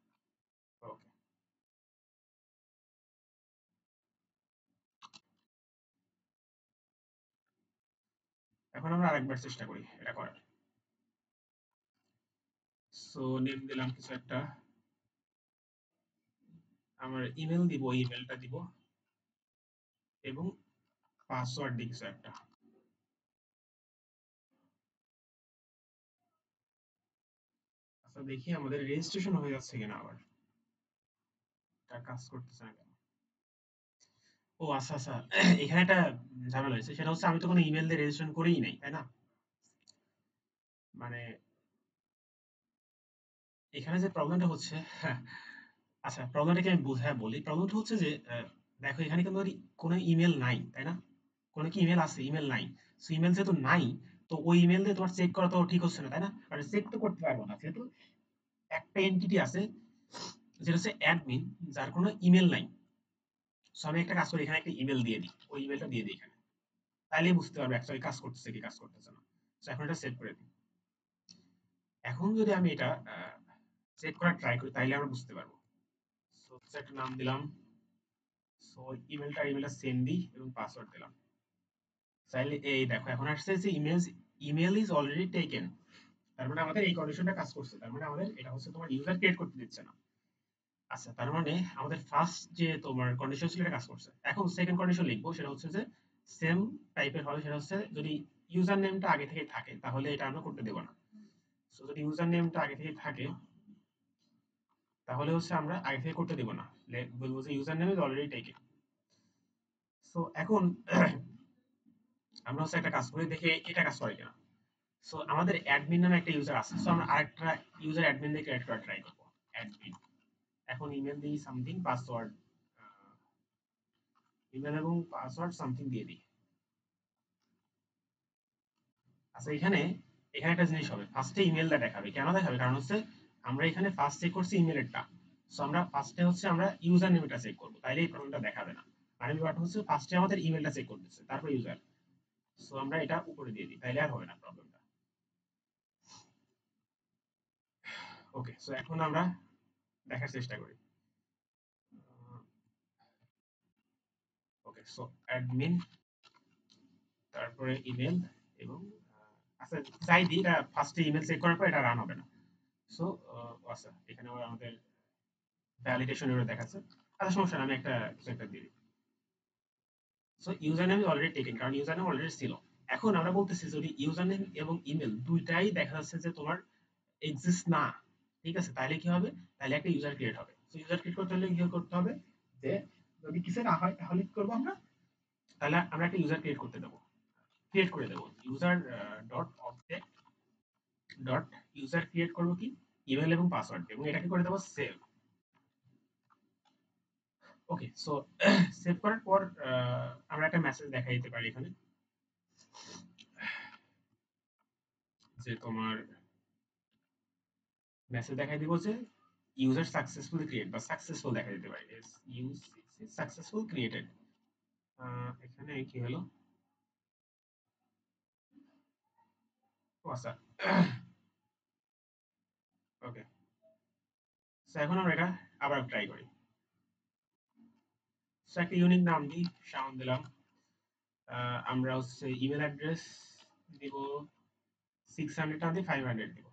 ওকে, এখন আমরা আরেকবার চেষ্টা করি এটা করার। সো নেম দিলাম কিছু একটা, আমার ইমেল দিব, ইমেলটা দিব, এবং পাসওয়ার্ড দিই কিছু একটা। আচ্ছা দেখি আমাদের রেজিস্ট্রেশন হয়ে যাচ্ছে কিনা, আবার এটা কাজ করতেছে না কেন। ও আচ্ছা আচ্ছা, এখানে একটা ঝামেলা হয়েছে, সেটা হচ্ছে আমি তো কোনো ইমেল দিয়ে রেজিস্ট্রেশন করেই নাই, তাই না? মানে এখানে যে প্রবলেমটা হচ্ছে, আচ্ছা প্রবলেমটাকে আমি বুঝায় বলি। প্রবলেমটা হচ্ছে যে দেখো এখানে কিন্তু কোনো ইমেল নাই, তাই না? কোনো কি ইমেল আছে? ইমেল নাই। সো ইমেল যেহেতু নাই, তো ওই ইমেল দিয়ে তোমার চেক করা তো ঠিক হচ্ছে না, তাই না? কারণ চেক তো করতে পারবো না, যেহেতু একটা এন্টিটি আছে যেটা হচ্ছে অ্যাডমিন, যার কোনো ইমেল নাই। সো আমি একটা কাজ করি, এখানে একটা ইমেল দিয়ে দিই, ওই ইমেলটা দিয়ে দিই এখানে, তাইলেই বুঝতে পারবে অ্যাকচুয়ালি কাজ করতেছে কি কাজ করতেছে না। সো এখন এটা সেভ করে দিই। এখন যদি আমি এটা চেক করার ট্রাই করি তাইলে আমরা বুঝতে পারবো। সো একটা নাম দিলাম, সো ইমেলটা সেন্ড দিই এবং পাসওয়ার্ড দিলাম। চাইলে এই দেখো এখন আসছে যে ইমেল ইজ অলরেডি টেকেন। তার মানে আমাদের এই কন্ডিশনটা কাজ করছে, তার মানে আমাদের এটা হচ্ছে তোমার ইউজার ক্রিয়েট করতে দিচ্ছে না। আচ্ছা, তার মানে আমাদের ফার্স্ট যে তোমার কন্ডিশন ছিল এটা কাজ করছে। এখন সেকেন্ড কন্ডিশন লিখবো, সেটা হচ্ছে যে সেম টাইপের হবে, সেটা হচ্ছে যদি ইউজার নেমটা আগে থেকে থাকে তাহলে এটা আমরা করতে দেব না। সো যদি ইউজার নেমটা আগে থেকে থাকে তাহলে হচ্ছে আমরা আগে থেকে করতে দেব না, বলবো যে user name is already taken. So এখন আমরা হচ্ছে একটা কাজ করি, দেখে এটা কাজ করে কিনা। সো আমাদের অ্যাডমিন নামে একটা ইউজার আছে, সো আমরা আরেকটা ইউজার অ্যাডমিন দিয়ে ক্রিয়েট করা ট্রাই করব। অ্যাডমিন, এখন ইমেল দিই সামথিং, পাসওয়ার্ড ইমেল এবং পাসওয়ার্ড সামথিং দিয়ে দিই। আচ্ছা, এখানে এখানে একটা জিনিস হবে, ফার্স্টে ইমেলটা দেখাবে। কেন দেখাবে? কারণ হচ্ছে আমরা এখানে ফার্স্ট চেক করছি ইমেলেরটা। সো আমরা ফার্স্টে হচ্ছে আমরা ইউজার নেমটা চেক করব, তাইলে এই প্রবলেমটা দেখাবে না। মানে ব্যাপারটা হচ্ছে ফার্স্টে আমাদের ইমেলটা চেক করতেছে, তারপর ইউজার। সো আমরা এটা উপরে দিয়ে দিই, তাইলে আর হবে না প্রবলেমটা। ওকে, সো এখন আমরা দেখার চেষ্টা করি। ওকে, সো অ্যাডমিন, তারপরে ইমেল এবং আচ্ছা যাই দিই, এটা ফার্স্টে ইমেল চেক করার পর এটা রান হবে না। সো আচ্ছা, এখানে আমাদের ভ্যালিডেশন এরর দেখাচ্ছে। আচ্ছা সমস্যা না, আমি কিছু একটা দিয়ে দিই। So user name already taken, কারণ ইউজার নেম অলরেডি ছিল। এখন আমরা বলতেছি যদি ইউজার নেম এবং ইমেল দুইটাই দেখা যাচ্ছে যে তোমার এক্সিস্ট না, ঠিক আছে, তাহলে কি হবে? তাহলে একটা ইউজার ক্রিয়েট হবে। সো ইউজার ক্রিয়েট করতে হলে কি করতে হবে, যে যদি কিছু না হয় তাহলে কি করবো আমরা, তাহলে আমরা একটা ইউজার ক্রিয়েট করে দেবো user dot object dot user create করবো কি ইমেল এবং পাসওয়ার্ড, এবং এটাকে করে দেবো সেভ। ওকে, সো সেভ করার পর আমরা একটা মেসেজ দেখা দিতে পারি এখানে, যে তোমার মেসেজ দেখাই দিব যে ইউজার সাকসেসফুলি ক্রিয়েট, বা সাকসেসফুল দেখা দিতে পারি, ইউজ সাকসেসফুল ক্রিয়েটেড। এখানে কি হলো, ও আচ্ছা, ওকে, সো এখন আমরা এটা আবার ট্রাই করি। সো একটা ইউনিক নাম দিই, শাওন দিলাম। আমরা হচ্ছে ইমেল অ্যাড্রেস দিব 600 না দিয়ে 500 দিব,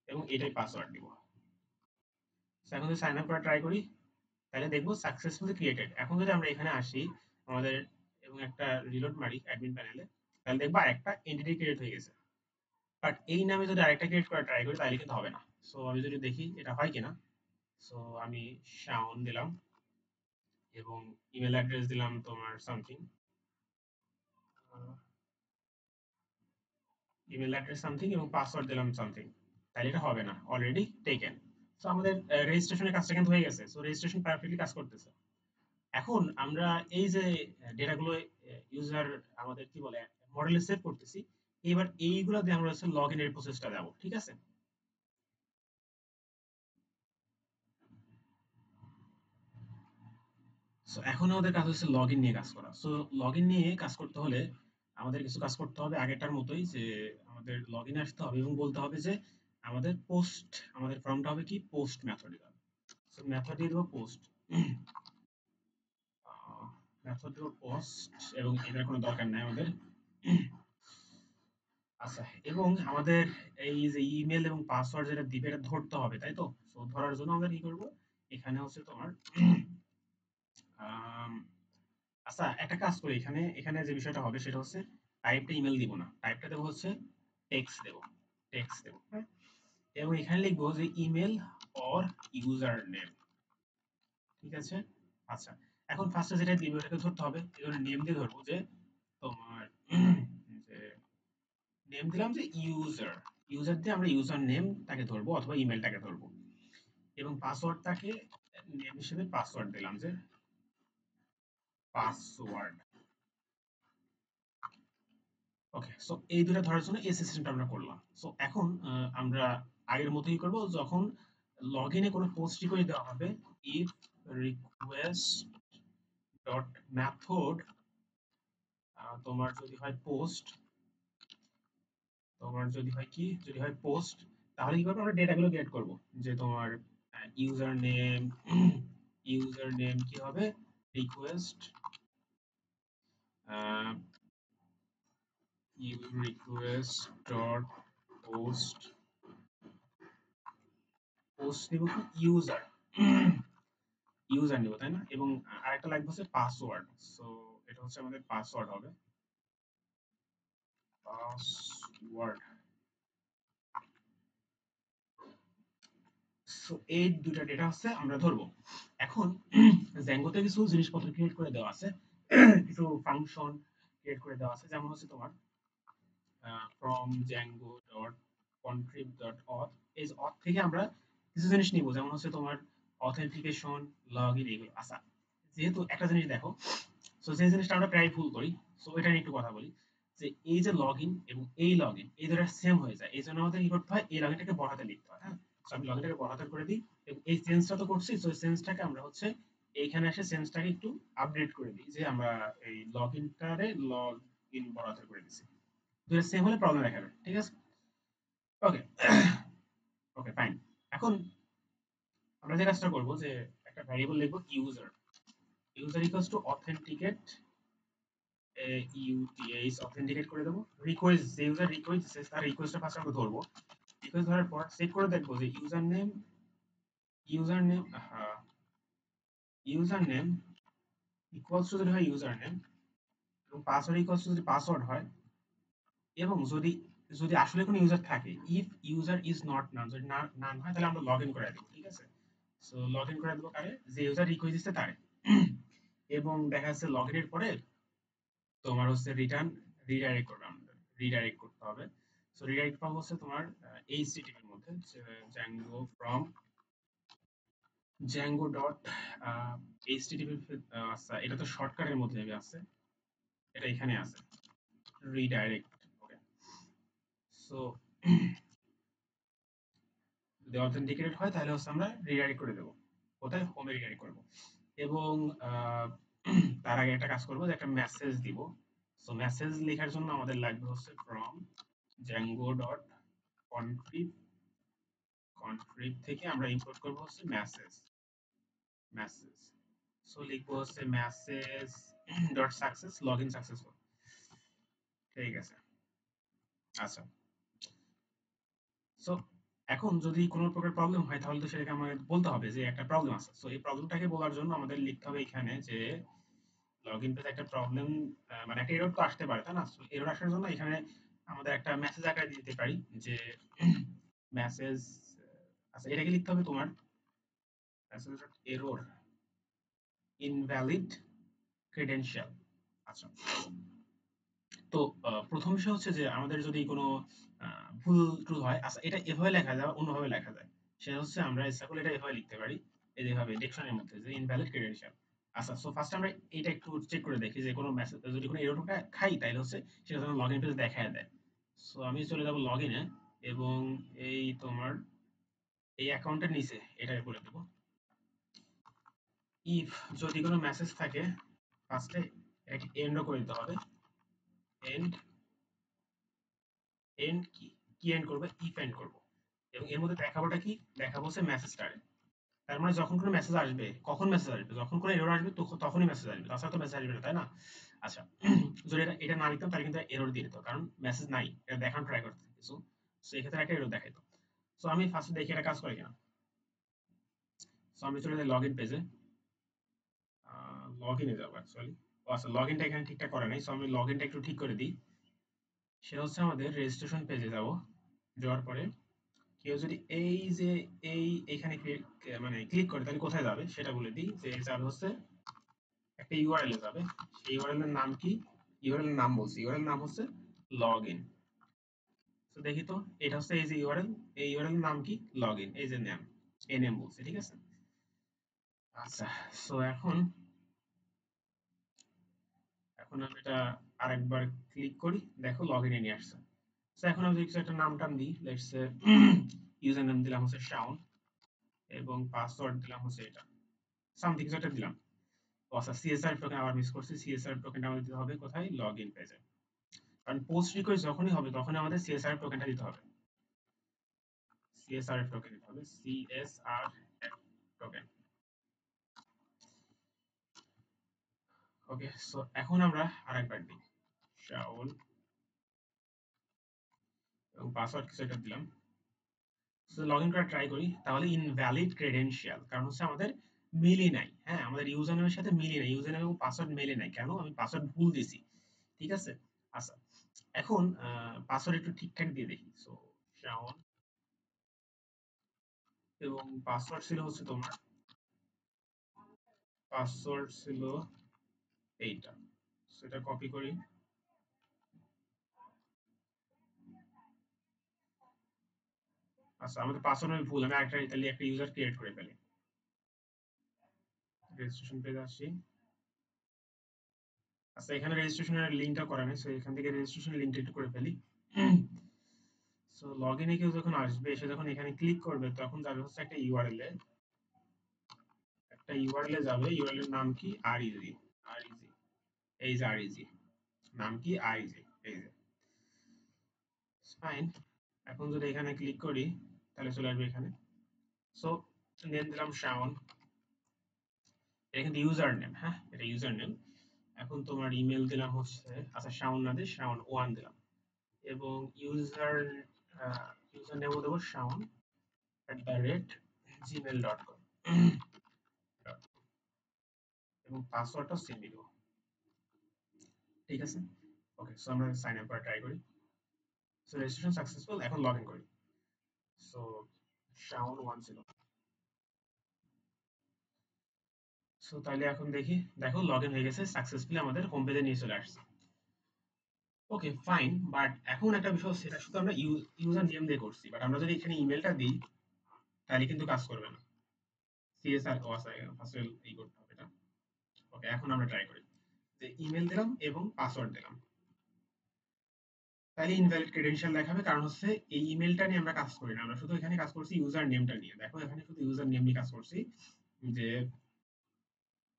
এবং এটাই পাসওয়ার্ড দিব। এখন যদি সাইন আপ করা ট্রাই করি তাহলে দেখবো সাকসেসফুলি ক্রিয়েটেড। এখন যদি আমরা এখানে আসি আমাদের এবং একটা রিলোড মারি অ্যাডমিন প্যানেলে, তাহলে দেখবো আরেকটা এন্টিটি ক্রিয়েট হয়ে গেছে। বাট এই নামে যদি আরেকটা ক্রিয়েট করা ট্রাই করি তাহলে কিন্তু হবে না। সো আমি যদি দেখি এটা হয় কিনা, সো আমি শাওন দিলাম এবং ইমেল অ্যাড্রেস দিলাম তোমার সামথিং, ইমেল অ্যাড্রেস সামথিং এবং পাসওয়ার্ড দিলাম সামথিং, তাহলে এটা হবে না, অলরেডি টেকেন। সো আমাদের রেজিস্ট্রেশনের কাজটা কিন্তু হয়ে গেছে, সো রেজিস্ট্রেশন পারফেক্টলি কাজ করতেছে। এখন আমরা এই যে ডেটাগুলো ইউজার আমাদের কি বলে মডেলে সেভ করতেছি, এবার এইগুলা দিয়ে আমরা হচ্ছে লগ ইনের প্রসেসটা যাব, ঠিক আছে? সো এখন আমাদের কাজ হচ্ছে লগ ইন নিয়ে কাজ করা। সো লগ ইন নিয়ে কাজ করতে হলে আমাদের কিছু কাজ করতে হবে আগেরটার মতোই, যে আমাদের লগ ইনে আসতে হবে এবং বলতে হবে যে আমাদের পোস্ট, আমাদের ফর্মটা হবে কি পোস্ট মেথডে। সো মেথড দিয়ে দেবো পোস্ট, মেথড দেবো পোস্ট, এবং এটার কোনো দরকার নাই আমাদের। আচ্ছা, এবং আমাদের এই যে ইমেল এবং পাসওয়ার্ড যেটা দিবে এটা ধরতে হবে, তাই তো? সো ধরার জন্য আমরা কি করব, এখানে হচ্ছে তোমার আম, আচ্ছা একটা কাজ করি, এখানে এখানে যে বিষয়টা হবে সেটা হচ্ছে টাইপটা ইমেল দিব না, টাইপটা দেবো হচ্ছে টেক্সট দেবো, টেক্সট দেবো, হ্যাঁ। এবং এখানে লিখবো যে ইমেল অর ইউজার নেম, ঠিক আছে? আচ্ছা, এখন ফার্স্টে যেটা দিব এটাকে ধরতে হবে, এজন্য নেম দিয়ে ধরবো যে তোমার যে নেম দিলাম যে ইউজার, ইউজার দিয়ে আমরা ইউজার নেম তাকে ধরবো অথবা ইমেলটাকে ধরবো, এবং পাসওয়ার্ডটাকে নেম হিসেবে পাসওয়ার্ড দিলাম যে পাসওয়ার্ড। ওকে, সো এই দুটো ধরার জন্য এই সিস্টেমটা আমরা করলাম। সো এখন আমরা আগের মতোই করব, যখন লগইনে কোনো পোস্ট রিকোয়েস্ট দেওয়া হবে, ইফ রিকোয়েস্ট ডট মেথড, তোমার যদি হয় পোস্ট, তোমার যদি হয় কি, যদি হয় পোস্ট, তাহলে কি করবো, আমরা ডেটাগুলো গেট করব, যে তোমার ইউজার নেম, ইউজার নেম কি হবে, request request dot post, post নিব কি ইউজার, ইউজার নিব তাই না, এবং আরেকটা লাগবে হচ্ছে পাসওয়ার্ড। সো এটা হচ্ছে আমাদের পাসওয়ার্ড হবে, পাসওয়ার্ড। সো এই দুটা ডেটা হচ্ছে আমরা ধরবো। এখন জ্যাঙ্গোতে কিছু জিনিসপত্র ক্রিয়েট করে দেওয়া আছে, কিছু ফাংশন ক্রিয়েট করে দেওয়া আছে, যেমন হচ্ছে তোমার from django dot contrib dot auth, এই auth থেকে আমরা কিছু জিনিস নিব, যেমন হচ্ছে তোমার অথেন্টিকেশন, লগইন, এগুলো। আচ্ছা, যেহেতু একটা জিনিস দেখো, সো যে জিনিসটা আমরা প্রায় ভুল করি, সো এটা নিয়ে একটু কথা বলি, যে এই যে লগইন এবং এই লগইন এই দুটো সেম হয়ে যায়, এই জন্য আমাদের কি করতে হয়, এই লগইনটাকে বড়হাতে লিখতে হয়। হ্যাঁ, সো আমি লগইনটাকে বড়হাতে করে দিই, এবং এই চেঞ্জটা তো করছি, সো এই চেঞ্জটাকে আমরা হচ্ছে এইখানে এসে চেঞ্জটাকে একটু আপডেট করে দিই, যে আমরা এই লগইনটারে লগইন বড়হাতে করে দিছি। দুটো সেম হলে প্রবলেম দেখাবে, ঠিক আছে? Okay, okay fine. এখন আমরা যে কাজটা করব, যে একটা ভ্যারিয়েবল লিখব user, user equals to authenticate, UTH authenticate করে দেবো। রিকোয়েস্ট, যে ইউজার রিকোয়েস্ট দিচ্ছে তার রিকোয়েস্টটা ফার্স্ট আমরা ধরবো, রিকোয়েস্ট ধরার পর চেক করে দেখবো যে user name, user name, user name equals to যদি হয় ইউজার নেম, এবং পাসওয়ার্ড ইকুয়ালস টু যদি পাসওয়ার্ড হয়, এবং যদি যদি আসলে কোনো ইউজার থাকে, ইফ ইউজার ইজ নট নান, যদি নান হয় তাহলে আমরা লগ ইন করে দেবো, ঠিক আছে? সো লগ ইন করে দেবো কারে, যে ইউজার রিকোয়েস্ট দিচ্ছে তারে। এবং দেখা যাচ্ছে লগ ইনের পরে তোমার হচ্ছে রিটার্ন রিডাইরেক্ট করবে, আমাদের রিডাইরেক্ট করতে হবে। সো রিডাইরেক্ট পাবো হচ্ছে তোমার এইচটিটিপি এর মধ্যে, Zango from Zango dot HTTP. আচ্ছা, এটা তো শর্টকাটের মধ্যে আছে, এটা এখানে আছে রিডাইরেক্ট। ওকে, সো যদি অথেন্টিকেটেড হয় তাহলে হচ্ছে আমরা রিডাইরেক্ট করে দেবো, কোথায়, হোমে রিডাইরেক্ট করবো। এবং আহ, তার আগে একটা কাজ করবো, যে একটা মেসেজ দিব। সো মেসেজ লেখার জন্য আমাদের লাগবে হচ্ছে from Zango dot config, config থেকে আমরা ইম্পোর্ট করব হচ্ছে মেসেজ, মেসেজ। সো লিখবো হচ্ছে message dot success, login successful, ঠিক আছে? আচ্ছা, সো এখন যদি কোনো প্রকার প্রবলেম হয়, তাহলে তো সেটাকে আমাদের বলতে হবে যে একটা প্রবলেম আছে। সো এই প্রবলেমটাকে বলার জন্য আমাদের লিখতে হবে এখানে যে লগইন পেজে একটা প্রবলেম, মানে একটা এরর তো আসতে পারে তাই না? সো এরর আসার জন্য এখানে আমাদের একটা মেসেজ আকারে দিতে পারি, যে মেসেজ, আচ্ছা এটাকে লিখতে হবে তোমার message dot error invalid credential. আচ্ছা, তো প্রথম বিষয় হচ্ছে যে আমাদের যদি কোনো ভুল টুল হয়, আচ্ছা এটা এভাবে লেখা যায় বা অন্যভাবে লেখা যায়, সেটা হচ্ছে আমরা ইচ্ছা করলে এটা এভাবে লিখতে পারি, এই যেভাবে ডিকশনের মধ্যে, যে ইনভ্যালিড ক্রেডেনশিয়াল। আচ্ছা, সো ফার্স্ট আমরা এটা একটু চেক করে দেখি, যে কোনো মেসেজ যদি কোনো এরর খাই তাহলে হচ্ছে সেটা যেন লগইন পেজে দেখায় দেয়। সো আমি চলে যাব লগইনে, এবং এই তোমার এই অ্যাকাউন্টের নিচে এটা করে দেবো, ইফ যদি কোনো মেসেজ থাকে ফার্স্টে এটাকে এন্ডও করে দিতে হবে, এন্ড, এন্ড কি, কি এন্ড করবে, ইফ এন্ড করব, এবং এর মধ্যে দেখাবোটা কি, দেখাবো হচ্ছে মেসেজটারে। তার মানে যখন কোনো মেসেজ আসবে, কখন মেসেজ আসবে, যখন কোনো এরর আসবে তখনই মেসেজ আসবে, তাছাড়া তো মেসেজ আসবে না, তাই না? আচ্ছা, যদি এটা না লিখতাম তাহলে কিন্তু এরর দিয়ে দিত, কারণ মেসেজ নাই, এটা দেখানো ট্রাই করতে কিছু, সো এক্ষেত্রে একটা এরর দেখাইতো। সো আমি ফার্স্টে দেখি এটা কাজ করে কিনা। সো আমি চলে যাই লগইন পেজে, লগইনে যাবো অ্যাকচুয়ালি। ও আচ্ছা, লগইনটা এখানে ঠিকঠাক করে নাই, সো আমি লগইনটা একটু ঠিক করে দিই। সেটা হচ্ছে আমাদের রেজিস্ট্রেশন পেজে যাব, যাওয়ার পরে কেউ যদি এই যে এইখানে মানে ক্লিক করে তাহলে কোথায় যাবে সেটা বলে দিই, যে যাবে হচ্ছে একটা ইউআরএল এ যাবে। সেই ইউআরএল এর নাম কি, ইউআরএল এর নাম বলছি, ইউআরএল এর নাম হচ্ছে লগইন। তো দেখি তো, এটা হচ্ছে এই যে ইউআরএল, এই ইউআরএল এর নাম কি, লগইন, এই যে নাম, এই নেম বলছে, ঠিক আছে? আচ্ছা, সো এখন এখন আমি এটা আরেকবার ক্লিক করি, দেখো লগইনে নিয়ে আসছে। সো এখন আমি যদি কিছু একটা নাম টাম দিই, লেটস সে ইউজার নেম দিলাম হচ্ছে শাওন এবং পাসওয়ার্ড দিলাম হচ্ছে এটা, সামথিং কিছু একটা দিলাম। ও আচ্ছা, সিএসআর টোকেন আবার মিস করছি, সিএসআর টোকেনটা আমাদের দিতে হবে কোথায়, লগইন পেজে। কারণ পোস্ট রিকোয়েস্ট যখনই হবে তখনই আমাদের সিএসআর টোকেনটা দিতে হবে, সিএসআর টোকেন দিতে হবে, সিএসআর টোকেন। ওকে, সো এখন আমরা আরেকবার দিই শাওন এবং পাসওয়ার্ড কিছু একটা দিলাম। সো লগইন করা ট্রাই করি, তাহলে ইনভ্যালিড ক্রেডেনশিয়াল, কারণ হচ্ছে আমাদের মিলই নাই। হ্যাঁ, আমাদের ইউজার নেমের সাথে মিলই নাই, ইউজার নেম এবং পাসওয়ার্ড মেলে নাই। কেন? আমি পাসওয়ার্ড ভুল দিছি। ঠিক আছে? আচ্ছা, এখন পাসওয়ার্ড একটু ঠিকঠাক দিয়ে দেখি। সো শাওন এবং পাসওয়ার্ড ছিল হচ্ছে তোমার, পাসওয়ার্ড ছিল এইটা। সেটা কপি করি। আচ্ছা, আমাদের পাসওয়ার্ড আমি ভুল, আমি আরেকটা ইতালি একটা ইউজার ক্রিয়েট করে ফেলি। রেজিস্ট্রেশন পেজে আসি। আচ্ছা, এখানে রেজিস্ট্রেশনের লিংকটা করা নেই, সো এখান থেকে রেজিস্ট্রেশন লিংকটা একটু করে ফেলি। সো লগইনে কেউ যখন আসবে, এসে যখন এখানে ক্লিক করবে, তখন যাবে হচ্ছে একটা ইউআরএল এ, একটা ইউআরএল এ যাবে। ইউআরএল এর নাম কি? আরইজি, আরইজি, এই যে আরইজি, নাম কি? আরইজি, এই যে ফাইন। এখন যদি এখানে ক্লিক করি, তাহলে চলে আসবে এখানে। সো নেম দিলাম শাওন, এটা কিন্তু ইউজার নেম। হ্যাঁ, এটা ইউজার নেম। এখন তোমার ইমেল দিলাম হচ্ছে, আচ্ছা শাওন না দিয়ে শাওন ওয়ান দিলাম, এবং ইউজার ইউজার নেমও দেবো শাওন @gmail.com এবং পাসওয়ার্ডটা সেম দিব। ঠিক আছে? ওকে, সো আমরা সাইন আপ করা ট্রাই করি। সো রেজিস্ট্রেশন সাকসেসফুল, এখন লগ ইন করি। সো শাওন ওয়ান ছিল। সো তাহলে এখন দেখি, দেখো লগ ইন হয়ে গেছে সাকসেসফুলি, আমাদের হোম পেজে নিয়ে চলে আসছে। ওকে ফাইন, বাট এখন একটা বিষয় হচ্ছে, এটা শুধু আমরা ইউজার নেম দিয়ে করছি, বাট আমরা যদি এখানে ইমেলটা দিই, তাহলে কিন্তু কাজ করবে না। সিএসআর ও আছে, ফার্স্ট এই করতে হবে এটা। ওকে, এখন আমরা ট্রাই করি যে ইমেল দিলাম এবং পাসওয়ার্ড দিলাম, তাহলে ইনভ্যালিড ক্রেডেনশিয়াল দেখাবে। কারণ হচ্ছে এই ইমেলটা নিয়ে আমরা কাজ করি না, আমরা শুধু এখানে কাজ করছি ইউজার নেমটা নিয়ে। দেখো এখানে শুধু ইউজার নেম নিয়ে কাজ করছি, যে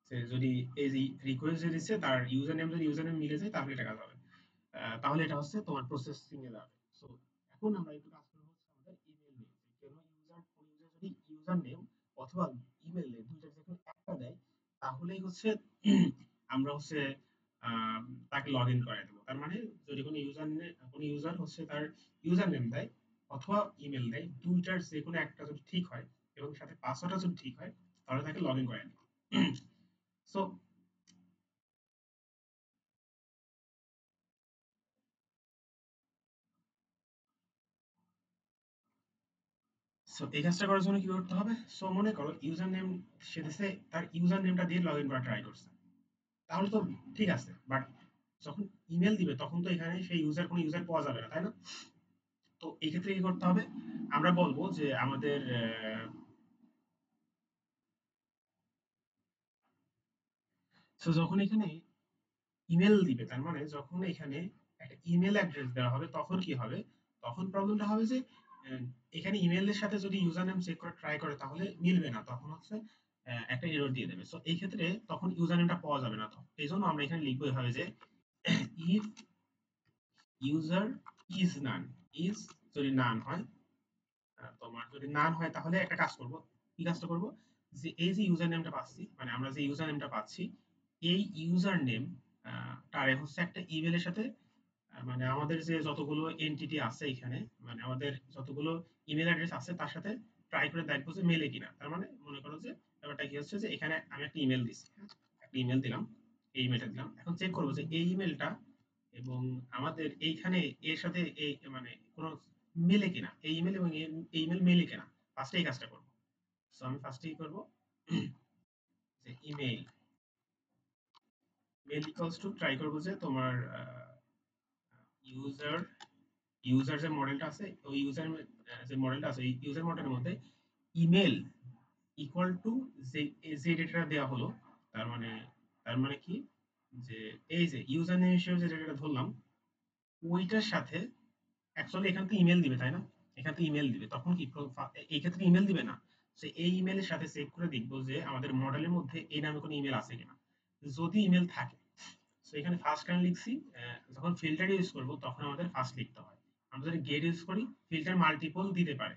সে যদি এই যে রিকোয়েস্ট যে দিচ্ছে তার ইউজার নেম, যদি ইউজার নেম মিলে যায় তাহলে এটা কাজ হবে। তাহলে এটা হচ্ছে তোমার প্রসেসিং এ যাবে। সো এখন আমরা একটু কাজ করব হচ্ছে আমাদের ইমেল নেম, কেন ইউজার, কোন ইউজার যদি ইউজার নেম অথবা ইমেল নেম দুইটার যে কোনো একটা দেয়, তাহলেই হচ্ছে আমরা হচ্ছে আহ, তাকে লগ ইন করাই দেবো। তার মানে যদি কোনো ইউজার কোনো ইউজার হচ্ছে তার ইউজার নেম দেয় অথবা ইমেল দেয়, দুইটার যে কোনো একটা যদি ঠিক হয় এবং সাথে পাসওয়ার্ডটা যদি ঠিক হয়, তাহলে তাকে লগ ইন করাই দেবো। সো সো এই কাজটা করার জন্য কি করতে হবে? সো মনে করো ইউজার নেম সে দিছে, তার ইউজার নেমটা দিয়ে লগ ইন করা ট্রাই করছে, তাহলে তো ঠিক আছে। বাট যখন ইমেল দিবে তখন তো এখানে সেই ইউজার, কোনো ইউজার পাওয়া যাবে না, তাই না? তো এই ক্ষেত্রে কি করতে হবে? আমরা বলবো যে আমাদের সো যখন এখানে ইমেল দিবে, তার মানে যখন এখানে একটা ইমেল অ্যাড্রেস দেওয়া হবে, তখন কি হবে? তখন প্রবলেমটা হবে যে আহ, এখানে ইমেলের সাথে যদি ইউজার নেম চেক করে ট্রাই করে, তাহলে মিলবে না, তখন হচ্ছে একটা এরর দিয়ে দেবে। সো এই ক্ষেত্রে তখন ইউজার নেমটা পাওয়া যাবে না। তো এই জন্য আমরা এখানে লিখবো এভাবে যে if user is none, is যদি নান হয়, তোমার যদি নান হয় তাহলে একটা কাজ করব। কি কাজটা করব? যে এই যে ইউজার নেমটা পাচ্ছি, মানে আমরা যে ইউজার নেমটা পাচ্ছি, এই ইউজার নেম তারে হচ্ছে একটা ইমেলের সাথে মানে আমাদের যে যতগুলো এন্টিটি আছে এখানে, মানে আমাদের যতগুলো ইমেল অ্যাড্রেস আছে তার সাথে ট্রাই করে দেখবো যে মেলে কিনা। তার মানে মনে করো যে ব্যাপারটা কি হচ্ছে, যে এখানে আমি একটা ইমেল দিচ্ছি, হ্যাঁ? একটা ইমেল দিলাম, এই ইমেলটা দিলাম, এখন চেক করবো যে এই ইমেলটা এবং আমাদের এইখানে এর সাথে এই মানে কোনো মেলে কিনা, এই ইমেল এবং এই ইমেল মেলে কিনা। ফার্স্টে এই কাজটা করবো। সো আমি ফার্স্টে কি করবো, যে email mail equals to try করবো যে তোমার ইউজার, ইউজার যে মডেলটা আছে, ওই ইউজার যে মডেলটা আছে, ওই ইউজার মডেলের মধ্যে ইমেল ইকুয়াল টু যে যে ডেটাটা দেওয়া হলো, তার মানে, তার মানে কি, যে এই যে ইউজার নেম হিসেবে যে যেটা ধরলাম ওইটার সাথে অ্যাকচুয়ালি এখান থেকে ইমেল দিবে তাই না? এখান থেকে ইমেল দিবে তখন কি এই ক্ষেত্রে ইমেল দিবে না, সে এই ইমেলের সাথে চেক করে দেখবো যে আমাদের মডেলের মধ্যে এই নামে কোনো ইমেল আছে কিনা। যদি ইমেল থাকে সো এখানে ফার্স্ট কারেন্ট লিখছি, যখন ফিল্টার ইউজ করব তখন আমাদের ফার্স্ট লিখতে হয়। আমরা যদি গেট ইউজ করি ফিল্টার মাল্টিপল দিতে পারে,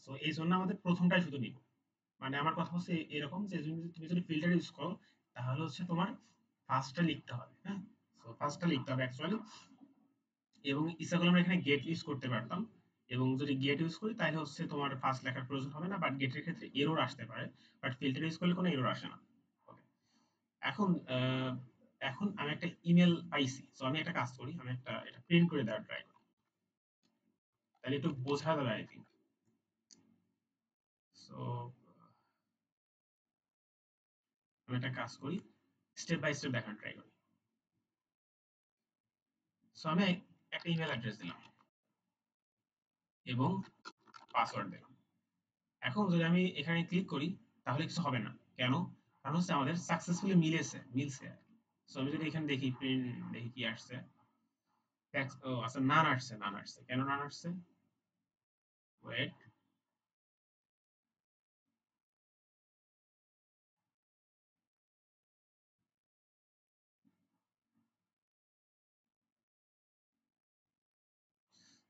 সো এই জন্য আমাদের প্রথমটাই শুধু নিব। মানে আমার কথা হচ্ছে এরকম যে তুমি যদি ফিল্টার ইউজ করো তাহলে হচ্ছে তোমার ফার্স্টটা লিখতে হবে, হ্যাঁ। সো ফার্স্টটা লিখতে হবে অ্যাকচুয়ালি, এবং ইচ্ছা করলে আমরা এখানে গেট ইউজ করতে পারতাম, এবং যদি গেট ইউজ করি তাহলে হচ্ছে তোমার ফার্স্ট লেখার প্রয়োজন হবে না, বাট গেটের ক্ষেত্রে এরর আসতে পারে, বাট ফিল্টার ইউজ করলে কোনো এরর আসে না। Okay. এখন এখন আমি একটা ইমেল পাইছি, সো আমি একটা কাজ করি, আমি একটা এটা প্রিন্ট করে দেওয়ার ট্রাই করি, তাহলে একটু বোঝা যাবে আই থিঙ্ক। সো আমি একটা কাজ করি, স্টেপ বাই স্টেপ দেখার ট্রাই করি। সো আমি একটা ইমেল অ্যাড্রেস দিলাম এবং পাসওয়ার্ড দিলাম। এখন যদি আমি এখানে ক্লিক করি তাহলে কিছু হবে না, কেন? কারণ হচ্ছে আমাদের সাকসেসফুলি মিলছে। সো আমি যদি এখানে দেখি প্রিন্ট, দেখি কি আসছে, টেক্সট, ও আচ্ছা নান আসছে, কেন নান আসছে? ওয়েট,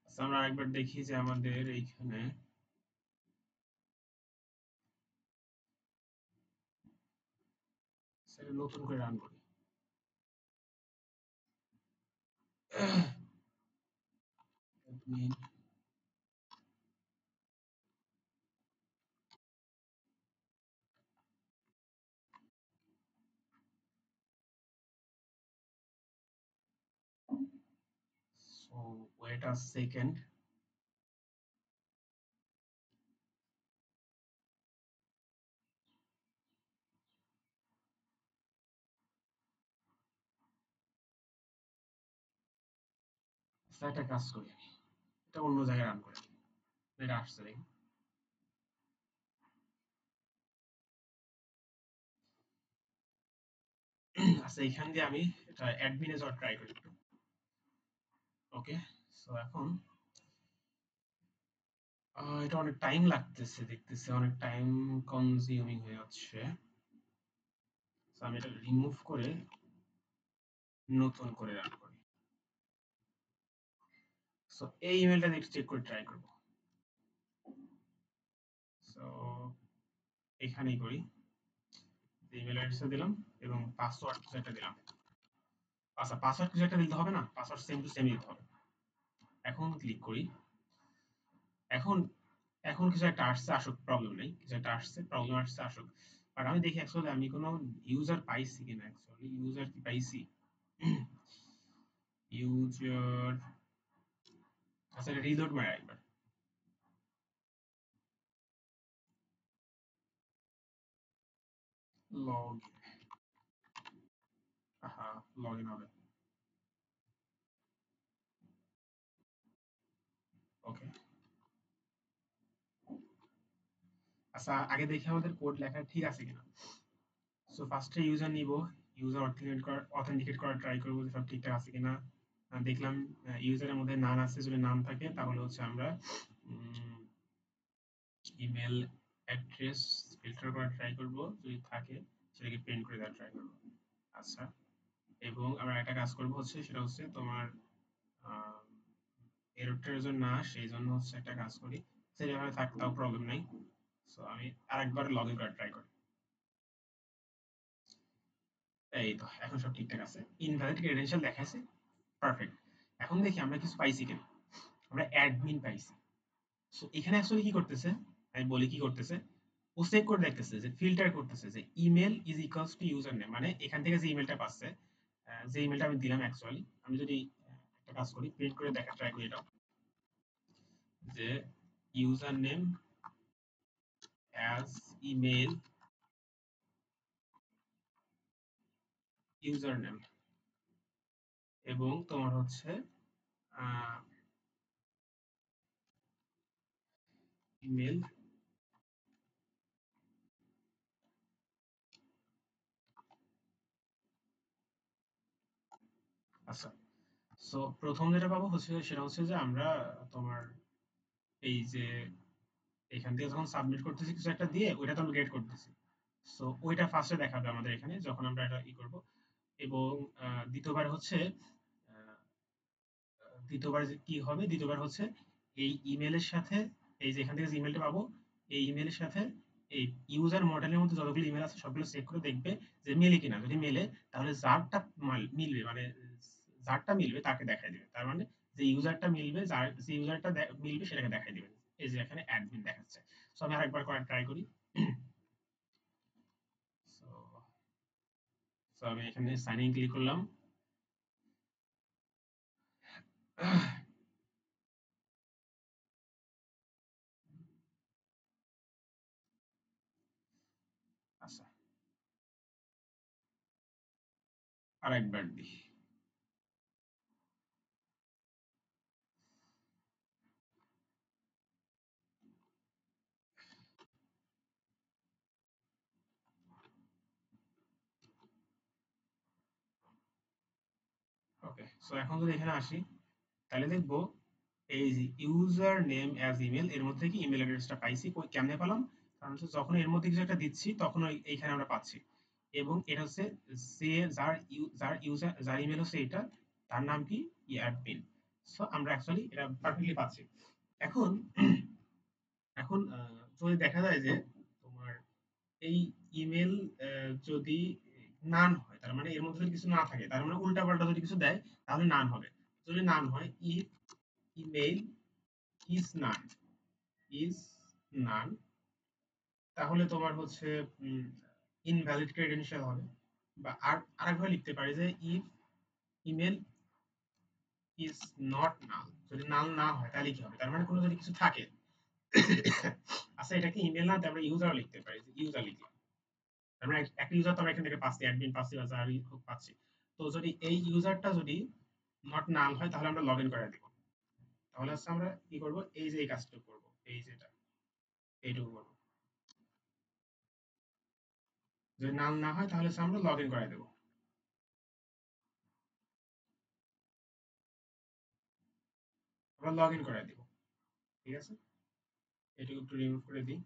আচ্ছা আমরা আরেকবার দেখি যে আমাদের এইখানে সেটা নতুন করে রান করি। admin, so wait a second, আচ্ছা একটা কাজ করি, আমি এটা অন্য জায়গায় রান করি, এটা আসছে দেখি। আচ্ছা এখান দিয়ে আমি এটা অ্যাডমিনে যাওয়ার ট্রাই করি একটু। ওকে, সো এখন এটা অনেক টাইম লাগতেছে, দেখতেছি অনেক টাইম কনজিউমিং হয়ে যাচ্ছে। So, আমি এটা রিমুভ করে নতুন করে রান করি। সো এই ইমেলটা একটু চেক করে ট্রাই করব। সো এখানেই করি, ইমেল অ্যাড্রেসটা দিলাম এবং পাসওয়ার্ড কিছু একটা দিলাম। আচ্ছা পাসওয়ার্ড কিছু একটা দিতে হবে না, পাসওয়ার্ড সেম টু সেম দিতে হবে। এখন ক্লিক করি, এখন এখন কিছু একটা আসছে, আসুক প্রবলেম নেই, কিছু একটা আসছে, প্রবলেম আসছে আসুক। বাট আমি দেখি অ্যাকচুয়ালি আমি কোনো ইউজার পাইছি কিনা, অ্যাকচুয়ালি ইউজার কি পাইছি। ইউজার, আচ্ছা এটা রিলোড মারা একবার। লগ, হ্যাঁ লগ ইন হবে। ওকে, আচ্ছা আগে দেখি আমাদের কোড লেখা ঠিক আছে কিনা। সো ফার্স্টে ইউজার নিব, ইউজার অথেন্টিকেট করার ট্রাই করবো যে সব ঠিকঠাক আছে কিনা। দেখলাম ইউজারের মধ্যে নাম আছে, যদি নাম থাকে তাহলে হচ্ছে আমরা ইমেল অ্যাড্রেস ফিল্টার করার ট্রাই করব, যদি থাকে সেটাকে প্রিন্ট করে দেওয়ার ট্রাই করব। আচ্ছা, এবং আমরা একটা কাজ করব হচ্ছে সেটা হচ্ছে তোমার এররটার জন্য না, সেই জন্য হচ্ছে একটা কাজ করি, সেভাবে থাক তাও প্রবলেম নাই। সো আমি আরেকবার লগ ইন করার ট্রাই করি। এই তো এখন সব ঠিকঠাক আছে, ইনভ্যালিড ক্রেডেনশিয়াল দেখাইছে, পারফেক্ট। এখন দেখি আমরা কিছু পাইছি কিনা, আমরা অ্যাডমিন পাইছি। সো এখানে আসলে কি করতেছে, আমি বলি কি করতেছে, ও চেক করে দেখতেছে যে ফিল্টার করতেছে যে email is equals to user name, মানে এখান থেকে যে ইমেলটা পাচ্ছে, যে ইমেলটা আমি দিলাম অ্যাকচুয়ালি, আমি যদি একটা কাজ করি প্রিন্ট করে দেখা ট্রাই করি এটা, যে user name as email user name, এবং তোমার হচ্ছে ইমেল আচ্ছা, সো প্রথম যেটা পাবো হচ্ছে সেটা হচ্ছে যে আমরা তোমার এই যে এখান থেকে যখন সাবমিট করতেছি কিছু একটা দিয়ে ওইটা তো আমরা গেট করতেছি। সো ওইটা ফার্স্টে দেখাবে আমাদের এখানে যখন আমরা এটা করব। এবং দ্বিতীয়বার হচ্ছে আহ, দ্বিতীয়বার যে কি হবে, দ্বিতীয়বার হচ্ছে এই ইমেলের সাথে এই যে এখান থেকে যে ইমেলটা পাবো এই ইমেলের সাথে এই ইউজার মডেলের মধ্যে যতগুলো ইমেল আছে সবগুলো চেক করে দেখবে যে মেলে কিনা। যদি মেলে তাহলে যারটা মিলবে মানে যারটা মিলবে তাকে দেখাই দিবে। তার মানে যে ইউজারটা মিলবে, যার যে ইউজারটা মিলবে সেটাকে দেখাই দিবে। এই যে এখানে অ্যাডমিন দেখাচ্ছে। সো আমি আরেকবার করে ট্রাই করি। সো সো আমি এখানে সাইন ইন ক্লিক করলাম। আচ্ছা, আরেকবার দিই। ওকে, সো এখন যদি এখানে আসি তাহলে দেখবো এই যে ইউজার নেম অ্যাজ ইমেল এর মধ্যে কি ইমেল অ্যাড্রেসটা পাইছি। কই কেমনে পেলাম? কারণ হচ্ছে যখন এর মধ্যে কিছু একটা দিচ্ছি তখন এইখানে আমরা পাচ্ছি। এবং এটা হচ্ছে সে যার ইউজার যার ইমেল হচ্ছে এটা, তার নাম কি অ্যাডমিন। সো আমরা অ্যাকচুয়ালি এটা পারফেক্টলি পাচ্ছি। এখন এখন যদি দেখা যায় যে তোমার এই ইমেল যদি নান হয় তার মানে এর মধ্যে যদি কিছু না থাকে, তার মানে উল্টাপাল্টা যদি কিছু দেয় তাহলে নান হবে। যদি নান হয় if email is none is none, তাহলে তোমার হচ্ছে ইনভ্যালিড ক্রেডেনশিয়াল হবে। বা আরেকভাবে লিখতে পারি যে ইফ ইমেল ইজ নট নাল, যদি নাল না হয় তাহলে কি হবে, তার মানে কোনো যদি কিছু থাকে। আচ্ছা, এটাকে ইমেল না দিয়ে আমরা ইউজার লিখতে পারি, যে ইউজার লিখলাম। তার মানে একটা ইউজার তো আমরা এখান থেকে পাচ্ছি, অ্যাডমিন পাচ্ছি বা যারই হোক পাচ্ছি। তো যদি এই ইউজারটা যদি নট নাল হয় তাহলে আমরা লগ ইন করে দিব। তাহলে হচ্ছে আমরা কি করব, এই যে এই কাজটা করব, এই যেটা এইটুকু করব। যদি নাল না হয় তাহলে হচ্ছে আমরা লগ ইন করে দেবো। আমরা লগ ইন করে দিব। ঠিক আছে, এটুকু একটু রিমুভ করে দিই।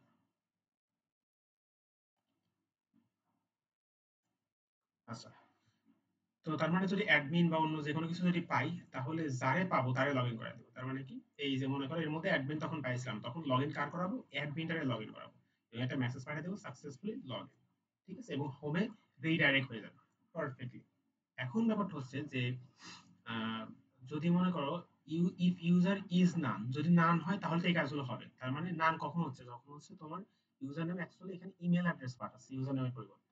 আচ্ছা, তো তার মানে যদি অ্যাডমিন বা অন্য যে কোনো কিছু যদি পাই তাহলে যারে পাবো তারে লগ ইন করে দেবো। তার মানে কি, এই যে মনে করো এর মধ্যে অ্যাডমিন তখন পাইছিলাম, তখন লগ ইন কার করাবো, অ্যাডমিনটারে লগ ইন করাবো। এবং একটা মেসেজ পাঠিয়ে দেবো সাকসেসফুলি লগ ইন। ঠিক আছে, এবং হোমে রিডাইরেক্ট হয়ে যাবে পারফেক্টলি। এখন ব্যাপারটা হচ্ছে যে আহ, যদি মনে করো ইফ ইউজার ইজ নান, যদি নান হয় তাহলে তো এই কাজগুলো হবে। তার মানে নান কখন হচ্ছে, যখন হচ্ছে তোমার ইউজার নেম অ্যাকচুয়ালি এখানে ইমেল অ্যাড্রেস পাঠাচ্ছে ইউজার নেমের পরিবর্তে।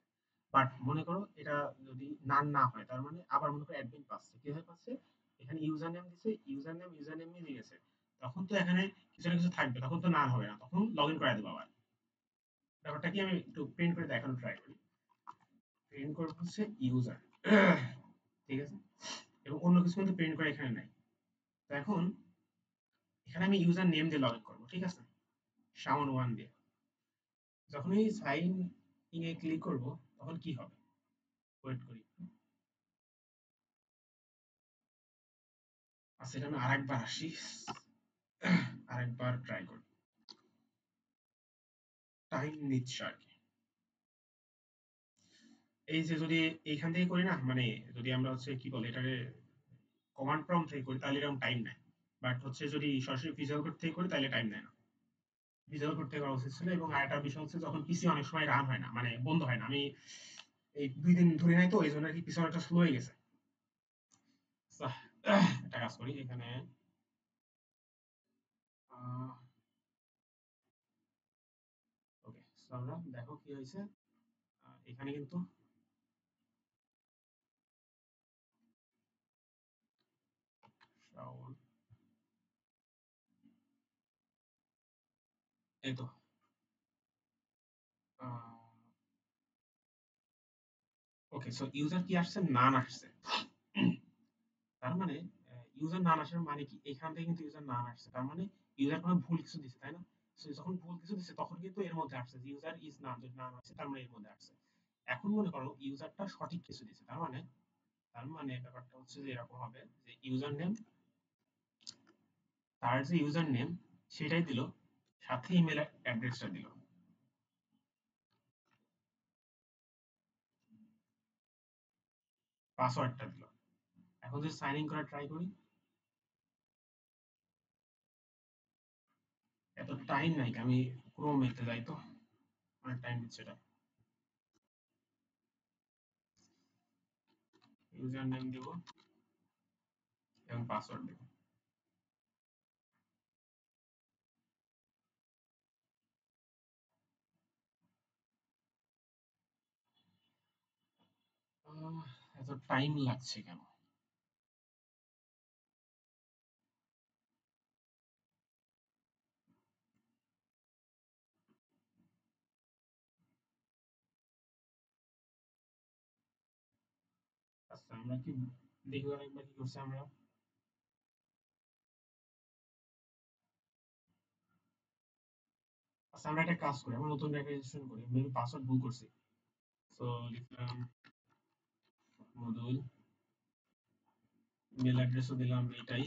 বাট মনে করো এটা যদি নান না হয় তার মানে আবার মনে করো অ্যাডমিন পাচ্ছে, কিভাবে পাচ্ছে, এখানে ইউজার নেম দিছে, ইউজার নেম মিলে গেছে, তখন তো এখানে কিছু না কিছু থাকবে, তখন তো নান হবে না, তখন লগ ইন করে দেবো আবার। ব্যাপারটা কি, আমি একটু প্রিন্ট করে দেখানোর ট্রাই করি। প্রিন্ট করবো হচ্ছে ইউজার, ঠিক আছে, এবং অন্য কিছু কিন্তু প্রিন্ট করে এখানে নাই। তো এখন এখানে আমি ইউজার নেম দিয়ে লগ ইন করবো, ঠিক আছে, শাওন ওয়ান দিয়ে। যখনই সাইন ইন এ ক্লিক করবো তখন কি হবে, ওয়েট করি। আচ্ছা, এটা আমি আরেকবার আসি, আরেকবার ট্রাই করি। টাইম নিচ্ছে আর কি। এই যে যদি এইখান থেকে করি না, মানে যদি আমরা হচ্ছে কি বলে এটাকে কমান্ড প্রম্পট থেকে করি তাহলে এরকম টাইম নেয়। বাট হচ্ছে যদি সরাসরি ভিজুয়াল কোড থেকে করি তাহলে টাইম নেয় না। ভিজুয়াল কোড থেকে করা উচিত ছিল। এবং আরেকটা বিষয় হচ্ছে যখন পিসি অনেক সময় রান হয় না, মানে বন্ধ হয় না, আমি এই ২ দিন ধরে নাই তো এই জন্য আর কি পিছনে একটা স্লো হয়ে গেছে। একটা কাজ করি এখানে, ওকে, আমরা দেখো কি হয়েছে। এখানে কিন্তু শ্রাবণ, এই তো ওকে, সো ইউজার কি আসছে, নান আসছে। তার মানে ইউজার নাম আসার মানে কি, এখান থেকে কিন্তু ইউজার নাম আসছে, তার মানে ইউজার কোনো ভুল কিছু দিচ্ছে, তাই না? সো যখন ভুল কিছু দিচ্ছে তখন কিন্তু এর মধ্যে আসছে যে ইউজার ইজ নাম, যদি নাম আসছে তার মানে এর মধ্যে আসছে। এখন মনে করো ইউজারটা সঠিক কিছু দিচ্ছে, তার মানে তার মানে ব্যাপারটা হচ্ছে যে এরকম হবে যে ইউজার নেম, তার যে ইউজার নেম সেটাই দিল, সাথে ইমেল অ্যাড্রেসটা দিল, পাসওয়ার্ডটা দিল। এখন যদি সাইন ইন করা ট্রাই করি, এত টাইম নাই, আমি ক্রোমেতে যাই তো, অনেক টাইম দিচ্ছে এটা। ইউজার নেম দিব এবং পাসওয়ার্ড দিব। এত টাইম লাগছে কেন? আচ্ছা আমরা কি দেখি আরেকবার কি করছি আমরা। আচ্ছা আমরা একটা কাজ করি, আমরা নতুন একটা রেজিস্ট্রেশন করি, মেবি পাসওয়ার্ড ভুল করছি। সো লিখলাম মধুল, ইমেল অ্যাড্রেসও দিলাম এটাই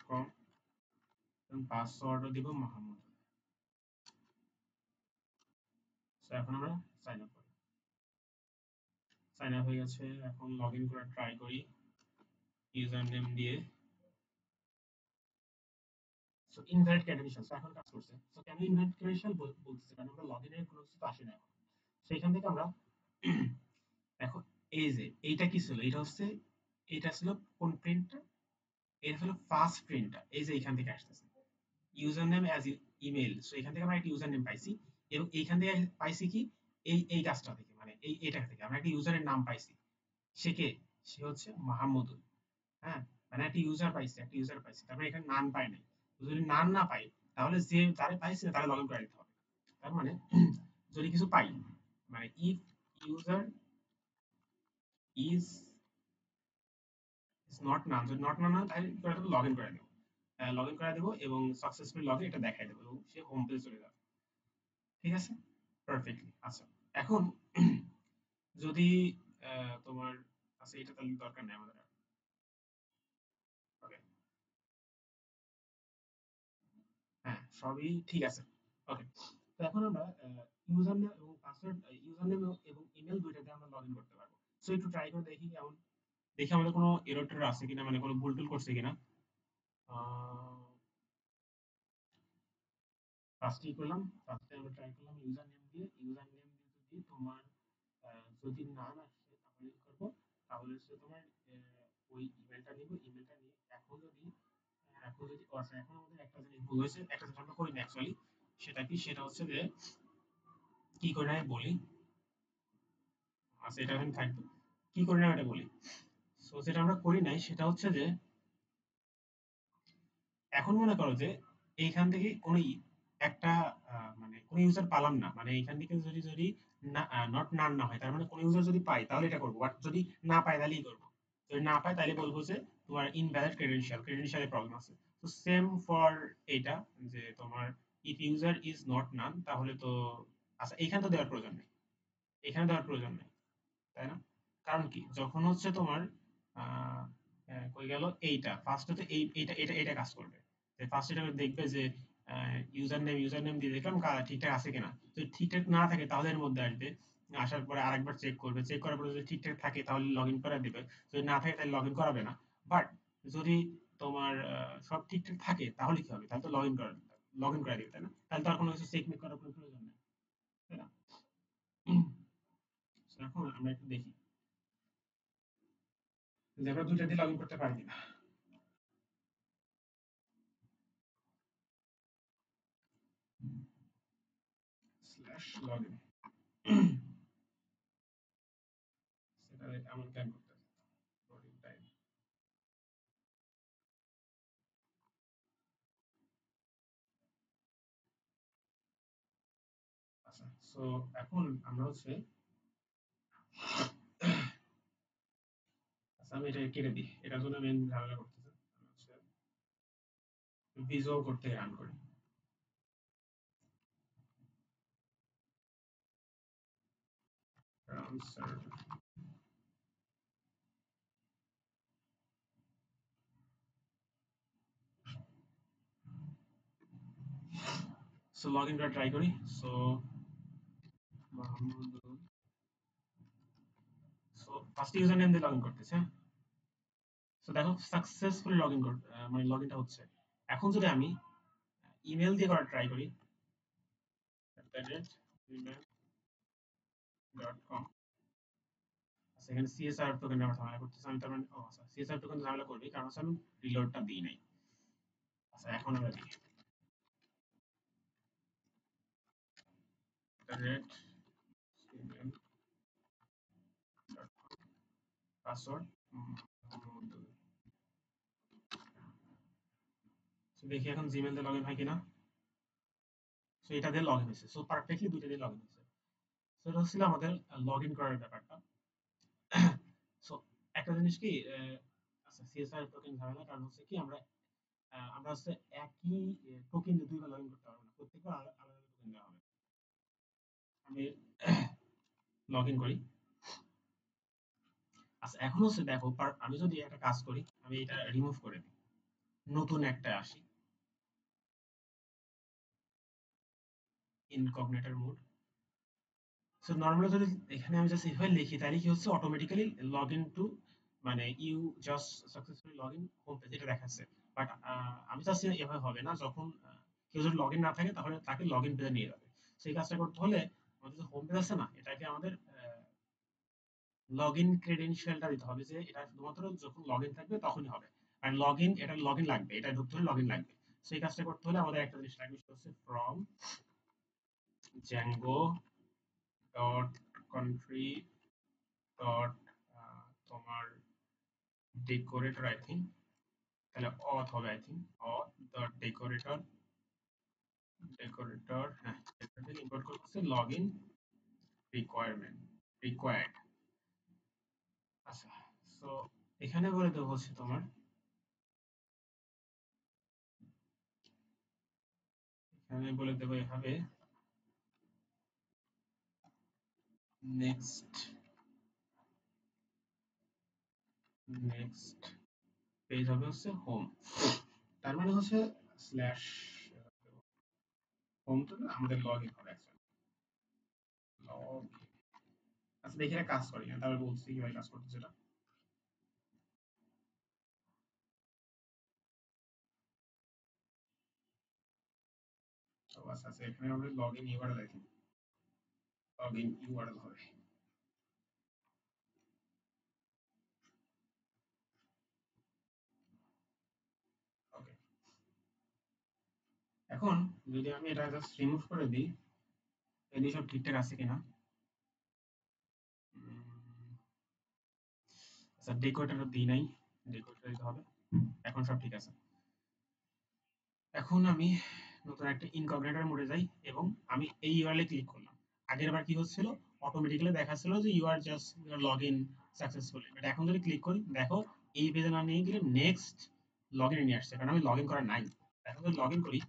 .com, এবং পাসওয়ার্ডও দিব মাহমুদ। সো এখন আমরা সাইন আপ করি। সাইন আপ হয়ে গেছে, এখন লগ ইন করার ট্রাই করি ইউজার নেম দিয়ে। সো ইনভ্যালিড ক্রেডেনশিয়াল, সো এখন কাজ করছে। সো কেন ইনভ্যালিড ক্রেডেনশিয়াল বলতেছে, কারণ আমরা লগ ইনের কোনো কিছু তো আসে না এখন। সেখান থেকে আমরা দেখো, এই যে এইটা কি ছিল, এটা হচ্ছে, এটা ছিল কোন প্রিন্টটা, এটা হলো ফার্স্ট প্রিন্টটা, এই যে এখান থেকে আসতেছে user name as email. So এখান থেকে আমরা একটা ইউজার নেম পাইছি, এবং এইখান থেকে পাইছি কি, এই কাজটা থেকে, মানে এটা থেকে আমরা একটা ইউজারের নাম পাইছি। সে কে? সে হচ্ছে মাহমুদুল। হ্যাঁ, মানে একটা ইউজার পাইছি, একটা ইউজার পাইছি, তারপরে এখানে নাম পাই নাই। তো যদি নাম না পাই, তাহলে যে যারে পাইছে তারে লগ ইন করে দিতে হবে। তার মানে যদি কিছু পাই, মানে if user is is not নাম, যদি নট নাম না তাহলে কি করে দেবো, লগ ইন করে দেবো। লগ ইন করে দেবো এবং সাকসেসফুল লগ ইন এটা দেখাই দেবো এবং সে হোম পেজে চলে যাবে। ঠিক আছে, পারফেক্টলি। আচ্ছা এখন যদি তোমার, আচ্ছা এটা তাহলে দরকার নেই আমাদের। ওকে, হ্যাঁ সবই ঠিক আছে। ওকে, তো এখন আমরা ইউজার নেম এবং পাসওয়ার্ড, ইউজার নেম এবং ইমেল দুইটাতে আমরা লগ ইন করতে পারবো। সো একটু ট্রাই করে দেখি কেমন, দেখি আমাদের কোনো এরর টেরর আছে কিনা, মানে কোনো ভুল টুল করছে কিনা। ফার্স্ট কি করলাম, ফার্স্টে আমরা ট্রাই করলাম ইউজার নেম দিয়ে, ইউজার নেম দিয়ে যদি তোমার যদি নাম আসে তাহলে কি করবো, তাহলে হচ্ছে তোমার ওই ইমেলটা নিব, ইমেলটা নিয়ে এখন যদি, এখন যদি ও আচ্ছা, এখন আমাদের একটা জিনিস ভুল হয়েছে, একটা জিনিস আমরা করি না অ্যাকচুয়ালি। সেটা কি, সেটা হচ্ছে যে কি করে আমি বলি, আচ্ছা এটা এখন থাকবে, কি করি না এটা বলি। সো যেটা আমরা করি নাই সেটা হচ্ছে যে, এখন মনে করো যে এইখান থেকে কোনো একটা মানে কোনো ইউজার পালাম না, মানে এইখান থেকে যদি না নট নান না হয়, তার মানে কোনো ইউজার যদি পাই তাহলে এটা করবো, বাট যদি না পাই তাহলেই করবো। যদি না পাই তাহলে বলবো যে তোমার ইনভ্যালিড ক্রেডেনশিয়াল, ক্রেডেনশিয়ালে প্রবলেম আছে। তো সেম ফর এইটা, যে তোমার ইফ ইউজার ইজ নট নান, তাহলে তো আচ্ছা এখানে তো দেওয়ার প্রয়োজন নেই, এখানে দেওয়ার প্রয়োজন নেই, তাই না? কারণ কি, যখন হচ্ছে তোমার আহ কই গেল এইটা ফার্স্টে, তো এটা কাজ করবে, যে ফার্স্ট এটা দেখবে যে ইউজার নেম দিয়ে দেখলাম ঠিকঠাক আছে কিনা। যদি ঠিকঠাক না থাকে তাহলে এর মধ্যে আসবে, আসার পরে আরেকবার চেক করবে, চেক করার পরে যদি ঠিকঠাক থাকে তাহলে লগ ইন করে দিবে, যদি না থাকে তাহলে লগ ইন করাবে না। বাট যদি তোমার সব ঠিকঠাক থাকে তাহলে কি হবে, তাহলে তো লগ ইন করে দিবে, তাই না? তাহলে তো আর কোনো কিছু চেক মেক করার কোনো প্রয়োজন নেই, তাই না? So, এখন আমরা একটু দেখি যে আমরা দুইটা দিয়ে লগ ইন করতে পারি কিনা। স্ল্যাশ লগ ইন, সেটা এমন কেন করতে লোডিং টাইম। আচ্ছা, সো এখন আমরা হচ্ছে, আচ্ছা আমি এটা কেটে দিই, এটার জন্য মেন ঝামেলা করতেছে। আমি হচ্ছে ভিজুয়াল করতে রান করি। answer. So login করে ট্রাই করি। So Mahmudul, so first user name দিয়ে লগইন করতেছে। সো দেখো সাকসেসফুলি লগইন মানে লগইনটা হচ্ছে। এখন যদি আমি ইমেল দিয়ে করা ট্রাই করি @gmail.com, সেখানে সিএসআর টোকেন আমার ঝামেলা করতেছে। আমি তার মানে ও আচ্ছা সিএসআর টোকেন ঝামেলা করবে কারণ হচ্ছে আমি রিলোডটা দিই নাই। আচ্ছা এখন আমরা দিই পাসওয়ার্ড দেখি এখন জিমেল দিয়ে লগইন হয় কিনা। সো এটা দিয়ে লগইন হয়েছে। সো পারফেক্টলি দুইটা দিয়ে লগইন হয়েছে। সো এটা হচ্ছিল আমাদের লগইন করার ব্যাপারটা। সো একটা জিনিস কি আচ্ছা সিএসআর টোকেন ঝামেলা কারণ হচ্ছে কি আমরা হচ্ছে একই টোকেন দিয়ে দুইবার লগইন করতে পারবো না, প্রত্যেকবার আলাদা আলাদা টোকেন দেওয়া হবে। আমি লগইন করি। আচ্ছা এখন হচ্ছে দেখো আমি যদি একটা কাজ করি, আমি এটা রিমুভ করে দিই, নতুন একটা আসি ইনকগনিটর মোড। সো নরমালি যদি এখানে আমি জাস্ট এভাবে লিখি তাহলে কি হচ্ছে অটোমেটিক্যালি লগইন টু মানে you just successfully login home page এটা দেখাচ্ছে। বাট আমি চাচ্ছি না এভাবে হবে না, যখন কেউ যদি লগইন না থাকে তাহলে তাকে লগইন পেজে নিয়ে যাবে। সেই কাজটা করতে হলে আমাদের যে হোম পেজ আছে না, এটাকে আমাদের লগইন ক্রেডেনশিয়ালটা দিতে হবে যে এটা শুধুমাত্র যখন লগইন থাকবে তখনই হবে। আর লগইন এটা লগইন লাগবে, এটা ঢুকতে হলে লগইন লাগবে। সেই কাজটা করতে হলে আমাদের একটা জিনিস লাগবে, সেটা হচ্ছে from django dot country dot তোমার ডেকোরেটর আই থিঙ্ক, তাহলে অথ হবে আই থিঙ্ক অথ ডট ডেকোরেটর হ্যাঁ ডেকোরেটর ইম্পোর্ট করতে লগইন রিকোয়ার্ড। আচ্ছা সো এখানে বলে দেবো হচ্ছে তোমার, এখানে বলে দেবো এভাবে নেক্সট নেক্সট পেজ হবে হচ্ছে হোম। তার মানে হচ্ছে স্ল্যাশ হোম তো না, আমাদের লগ ইন হবে লগ। আচ্ছা দেখি এটা কাজ করে কিনা, তাহলে বলছি কিভাবে কাজ করতেছে এটা। তো আচ্ছা আচ্ছা এখানে আমাদের লগ ইন ইউআরএল আছে, লগ ইন ইউআরএল হবে। ওকে এখন যদি আমি এটা জাস্ট রিমুভ করে দিই, এই সব ঠিকঠাক আছে কিনা। আচ্ছা ডেকোরেটর দিই নাই, ডেকোরেটর দিতে হবে। এখন সব ঠিক আছে। এখন আমি নতুন একটা ইনকগনিটর মোডে যাই এবং আমি এই ইউআরএল এ ক্লিক করলাম। আগের বার কি হচ্ছিল, অটোমেটিক্যালি দেখাচ্ছিল যে you are just log in successfully. But এখন যদি ক্লিক করি দেখো এই পেজে না নিয়ে গেলে নেক্সট লগ ইন নিয়ে আসছে, কারণ আমি লগ ইন করা নাই। এখন যদি লগ ইন করি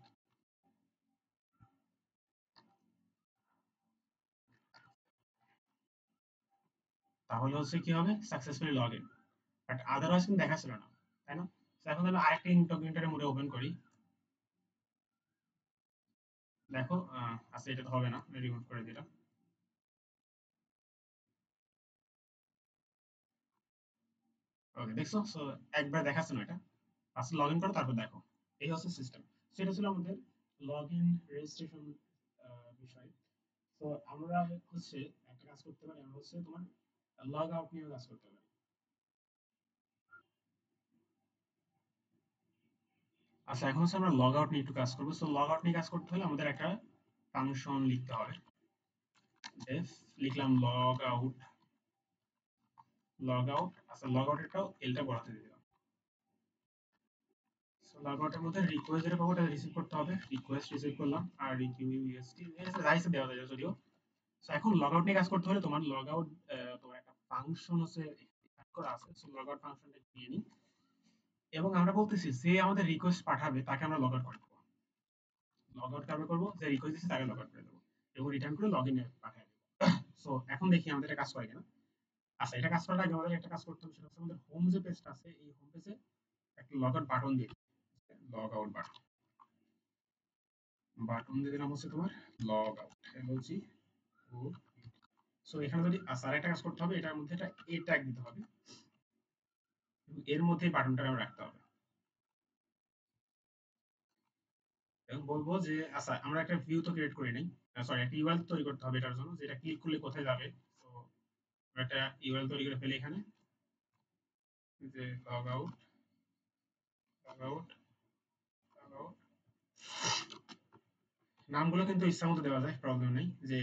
তাহলে হচ্ছে কি হবে successfully log in, but otherwise কিন্তু দেখাচ্ছিল না, তাই না? তো এখন আমি আরেকটা ইনকগনিটর মোডে ওপেন করি। দেখো আচ্ছা এটা তো হবে না, রিমুভ করে দিলাম। ওকে দেখছো, সো একবার দেখাচ্ছে না এটা, ফার্স্ট লগ ইন করো তারপর দেখো। এই হচ্ছে সিস্টেম। সেটা ছিল আমাদের লগ ইন রেজিস্ট্রেশন বিষয়। তো আমরা হচ্ছে একটা কাজ করতে পারি, আমরা হচ্ছে তোমার লগ আউট নিয়ে কাজ করতে পারি। আচ্ছা এখন হচ্ছে আমরা লগ আউট নিয়ে একটু কাজ করবো। সো লগ আউট নিয়ে কাজ করতে হলে আমাদের একটা ফাংশন লিখতে হবে। ডেফ লিখলাম লগ আউট। আচ্ছা লগ আউটেরটাও এলটা বড়াতে দিলাম। সো লগ আউটের মধ্যে রিকোয়েস্ট যেটা পাবো ওটা রিসিভ করতে হবে, রিকোয়েস্ট রিসিভ করলাম আর রিকিউএসটি রাইসে দেওয়া যায় যদিও। সো এখন লগ আউট নিয়ে কাজ করতে হলে তোমার লগ আউট তোমার একটা ফাংশন হচ্ছে অ্যাড করা আছে। সো লগ আউট ফাংশনটা নিয়ে নিই এবং আমরা বলতেছি যে আমাদের রিকোয়েস্ট পাঠাবে তাকে আমরা লগ আউট করে দেবো। লগ আউট কারবে করবো, যে রিকোয়েস্ট দিচ্ছে তাকে লগ আউট করে দেবো এবং রিটার্ন করে লগ ইনে পাঠিয়ে দেবো। সো এখন দেখি আমাদের এটা কাজ করে কিনা। আচ্ছা, এটা কাজ করার আগে আমাদের একটা কাজ করতে হবে, সেটা হচ্ছে আমাদের হোম যে পেজটা আছে এই হোম পেজে একটা লগ আউট বাটন দিয়ে লগ আউট বাটন বাটন দিয়ে দিলাম হচ্ছে তোমার লগ আউট এলজি ও। সো এখানে যদি আচ্ছা আরেকটা কাজ করতে হবে, এটার মধ্যে একটা এ ট্যাগ দিতে হবে এবং এর মধ্যে বাটনটা রাখতে হবে এবং বলবো যে আচ্ছা আমরা একটা ভিউ তো ক্রিয়েট করে নেই, সরি একটা ইউআরএল তৈরি করতে হবে এটার জন্য, যেটা ক্লিক করলে কোথায় যাবে। তো আমরা একটা ইউআরএল তৈরি করে ফেলি এখানে, যে log out log out log out. নামগুলো কিন্তু ইচ্ছা মতো দেওয়া যায়, প্রবলেম নেই। যে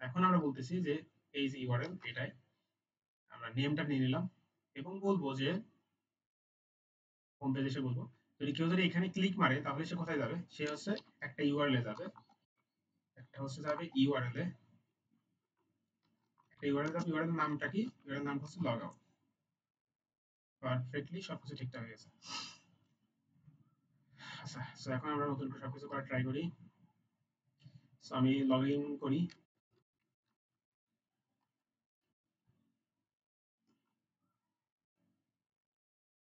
এখন আমরা বলতেছি যে এই যে ইউআরএল এটাই আমরা নেমটা নিয়ে নিলাম এবং বলবো যে হোম পেজে এসে বলবো, যদি কেউ যদি এখানে ক্লিক মারে তাহলে সে কোথায় যাবে, সে হচ্ছে একটা ইউআরএল এ যাবে, একটা হচ্ছে যাবে ইউআরএল এ, একটা ইউআরএল যাবে। ইউআরএল নামটা কি, ইউআরএল নাম হচ্ছে লগ আউট। পারফেক্টলি সবকিছু ঠিকঠাক হয়ে গেছে। আচ্ছা, সো এখন আমরা নতুন করে সবকিছু করা ট্রাই করি। সো আমি লগ ইন করি,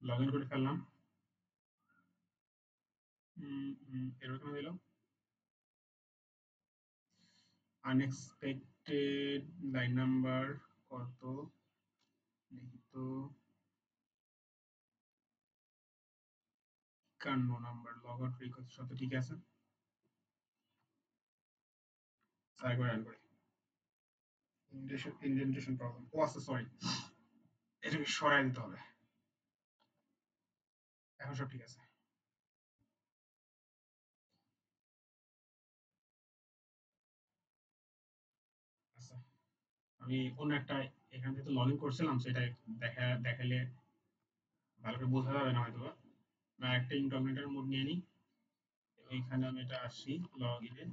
লগ ইন করে ফেললাম। এরকম দিল আনএক্সপেক্টেড লাইন নাম্বার কত, দেখি তো 51 নাম্বার লগ আউট রিকোয়েস্ট সব তো ঠিক আছে। ট্রাই করে রান করি। ইনডেন্টেশন প্রবলেম, ও আচ্ছা সরি, এটাকে সরাই দিতে হবে। এখন সব ঠিক আছে। আচ্ছা, আমি অন্য একটা এখান থেকে লগ ইন করছিলাম, সেটা দেখাইলে ভালো করে বোঝা যাবে না হয়তো। বা একটা ইনকগনিটো মোড নিয়ে নিই, এইখানে আমি এটা আসি লগ ইনে।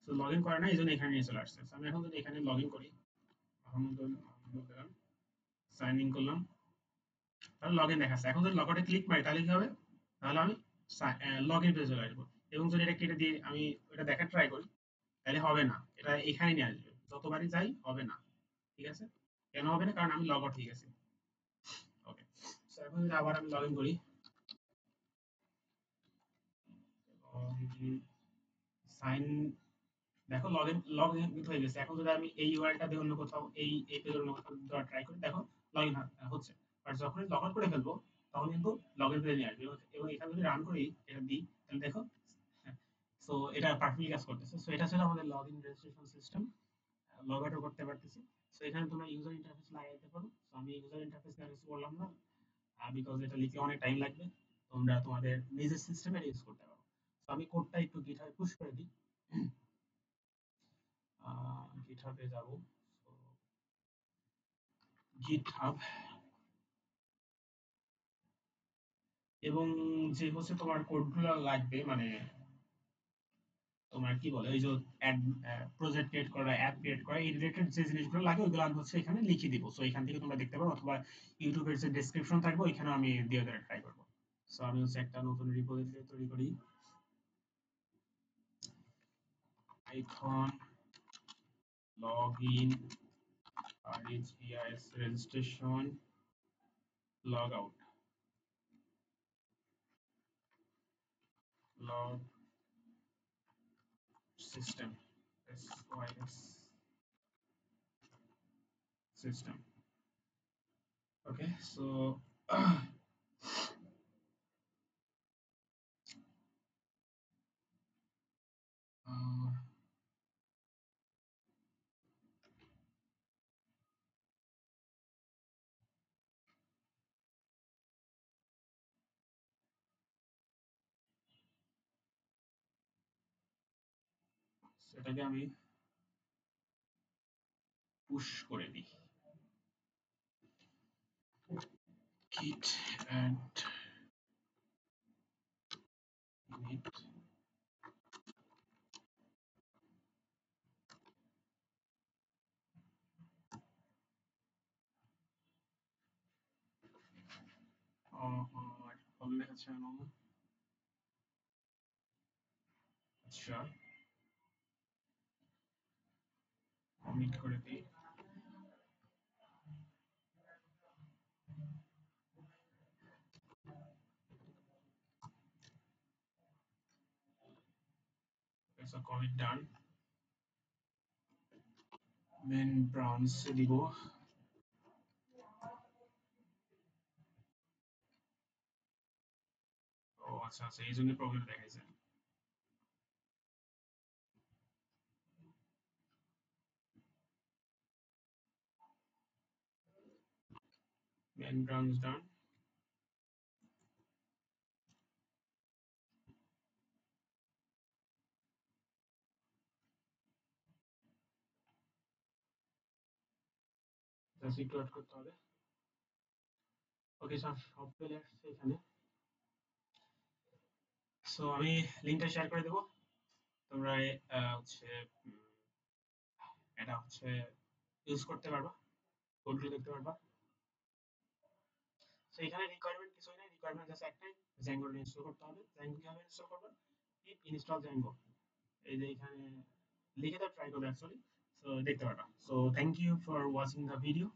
তো লগ ইন করে না, এই জন্য এখানে নিয়ে চলে আসছে। So, আমি এখন যদি এখানে লগ ইন করি, মাহমুদুল দিলাম, সাইন ইন করলাম, তাহলে লগ ইন দেখাচ্ছে। এখন যদি লগ আউটে ক্লিক মারি তাহলে কি হবে, তাহলে আমি লগ ইন পেজে চলে আসবো। এবং যদি এটা কেটে দিয়ে আমি এটা দেখার ট্রাই করি তাহলে হবে না, এটা এখানে নিয়ে আসবে, যতবারই যাই হবে না। ঠিক আছে, কেন হবে না, কারণ আমি লগ আউট হয়ে গেছি। ওকে, সো এখন যদি আবার আমি লগ ইন করি, সাইন, দেখো লগ ইন কিন্তু হয়ে গেছে। এখন যদি আমি এই ইউআরএলটা দিয়ে অন্য কোথাও এই পেজের অন্য কোথাও দেওয়ার ট্রাই করি, দেখো লগ ইন হচ্ছে। আর যখনই লগ আউট করে ফেলবো তখন কিন্তু লগ ইন পেজে নিয়ে আসবে এবং এখানে যদি রান করি এটা দিই তাহলে দেখো, সো এটা পারফেক্টলি কাজ করতেছে। সো এটা ছিল আমাদের log in registration system, log আউটও করতে পারতেছি। সো এখানে তোমরা ইউজার ইন্টারফেস লাগাইতে পারো। সো আমি ইউজার ইন্টারফেস আর কিছু বললাম না, বিকজ এটা লিখতে অনেক টাইম লাগবে, তোমরা তোমাদের নিজের সিস্টেমে ইউজ করতে পারো। তো আমি কোডটা একটু গিটহাবে পুশ করে দিই, গিটহাবে যাব, গিটহাব, এবং যে হচ্ছে তোমার কোডগুলো লাগবে, মানে তোমার কি বলে ওই যে অ্যাড, প্রজেক্ট ক্রিয়েট করা, অ্যাপ ক্রিয়েট করা, এই রিলেটেড যে জিনিসগুলো লাগে ওইগুলো আমি হচ্ছে এখানে লিখে দিব। সো এখান থেকে তোমরা দেখতে পারো, অথবা ইউটিউবের যে ডেসক্রিপশন থাকবে ওইখানেও আমি দিয়ে দেওয়ার ট্রাই করবো। সো আমি হচ্ছে একটা নতুন রিপোজিটরি তৈরি করি, Python login RHEIS registration log out log system SYS system. Okay, so সেটাকে আমি পুশ করে দিই, git add init প্রবলেম দেখাচ্ছে কেন? আচ্ছা, কমিট করে দিই, সো কমিট ডান, মেন ব্রাঞ্চ দিব। ও আচ্ছা আচ্ছা, এই জন্য প্রবলেম দেখাইছে। মেন ব্রাঞ্চ ডান। জাস্ট একটু ওয়েট করতে হবে। ওকে স্যার, সব চলে আসছে এখানে। সো আমি লিঙ্কটা শেয়ার করে দেবো, তোমরা হচ্ছে এটা হচ্ছে ইউজ করতে পারবা, কোডগুলো দেখতে পারবা। সো এখানে রিকোয়ারমেন্ট কিছুই নাই, রিকোয়ারমেন্ট জাস্ট একটাই, জ্যাঙ্গো ইনস্টল করতে হবে। জ্যাঙ্গো কিভাবে ইনস্টল করবে? পিপ ইনস্টল জ্যাঙ্গো, এই যে এখানে লিখে দাও, ট্রাই করবে অ্যাকচুয়ালি। সো দেখতে পারবা। So thank you for watching the video.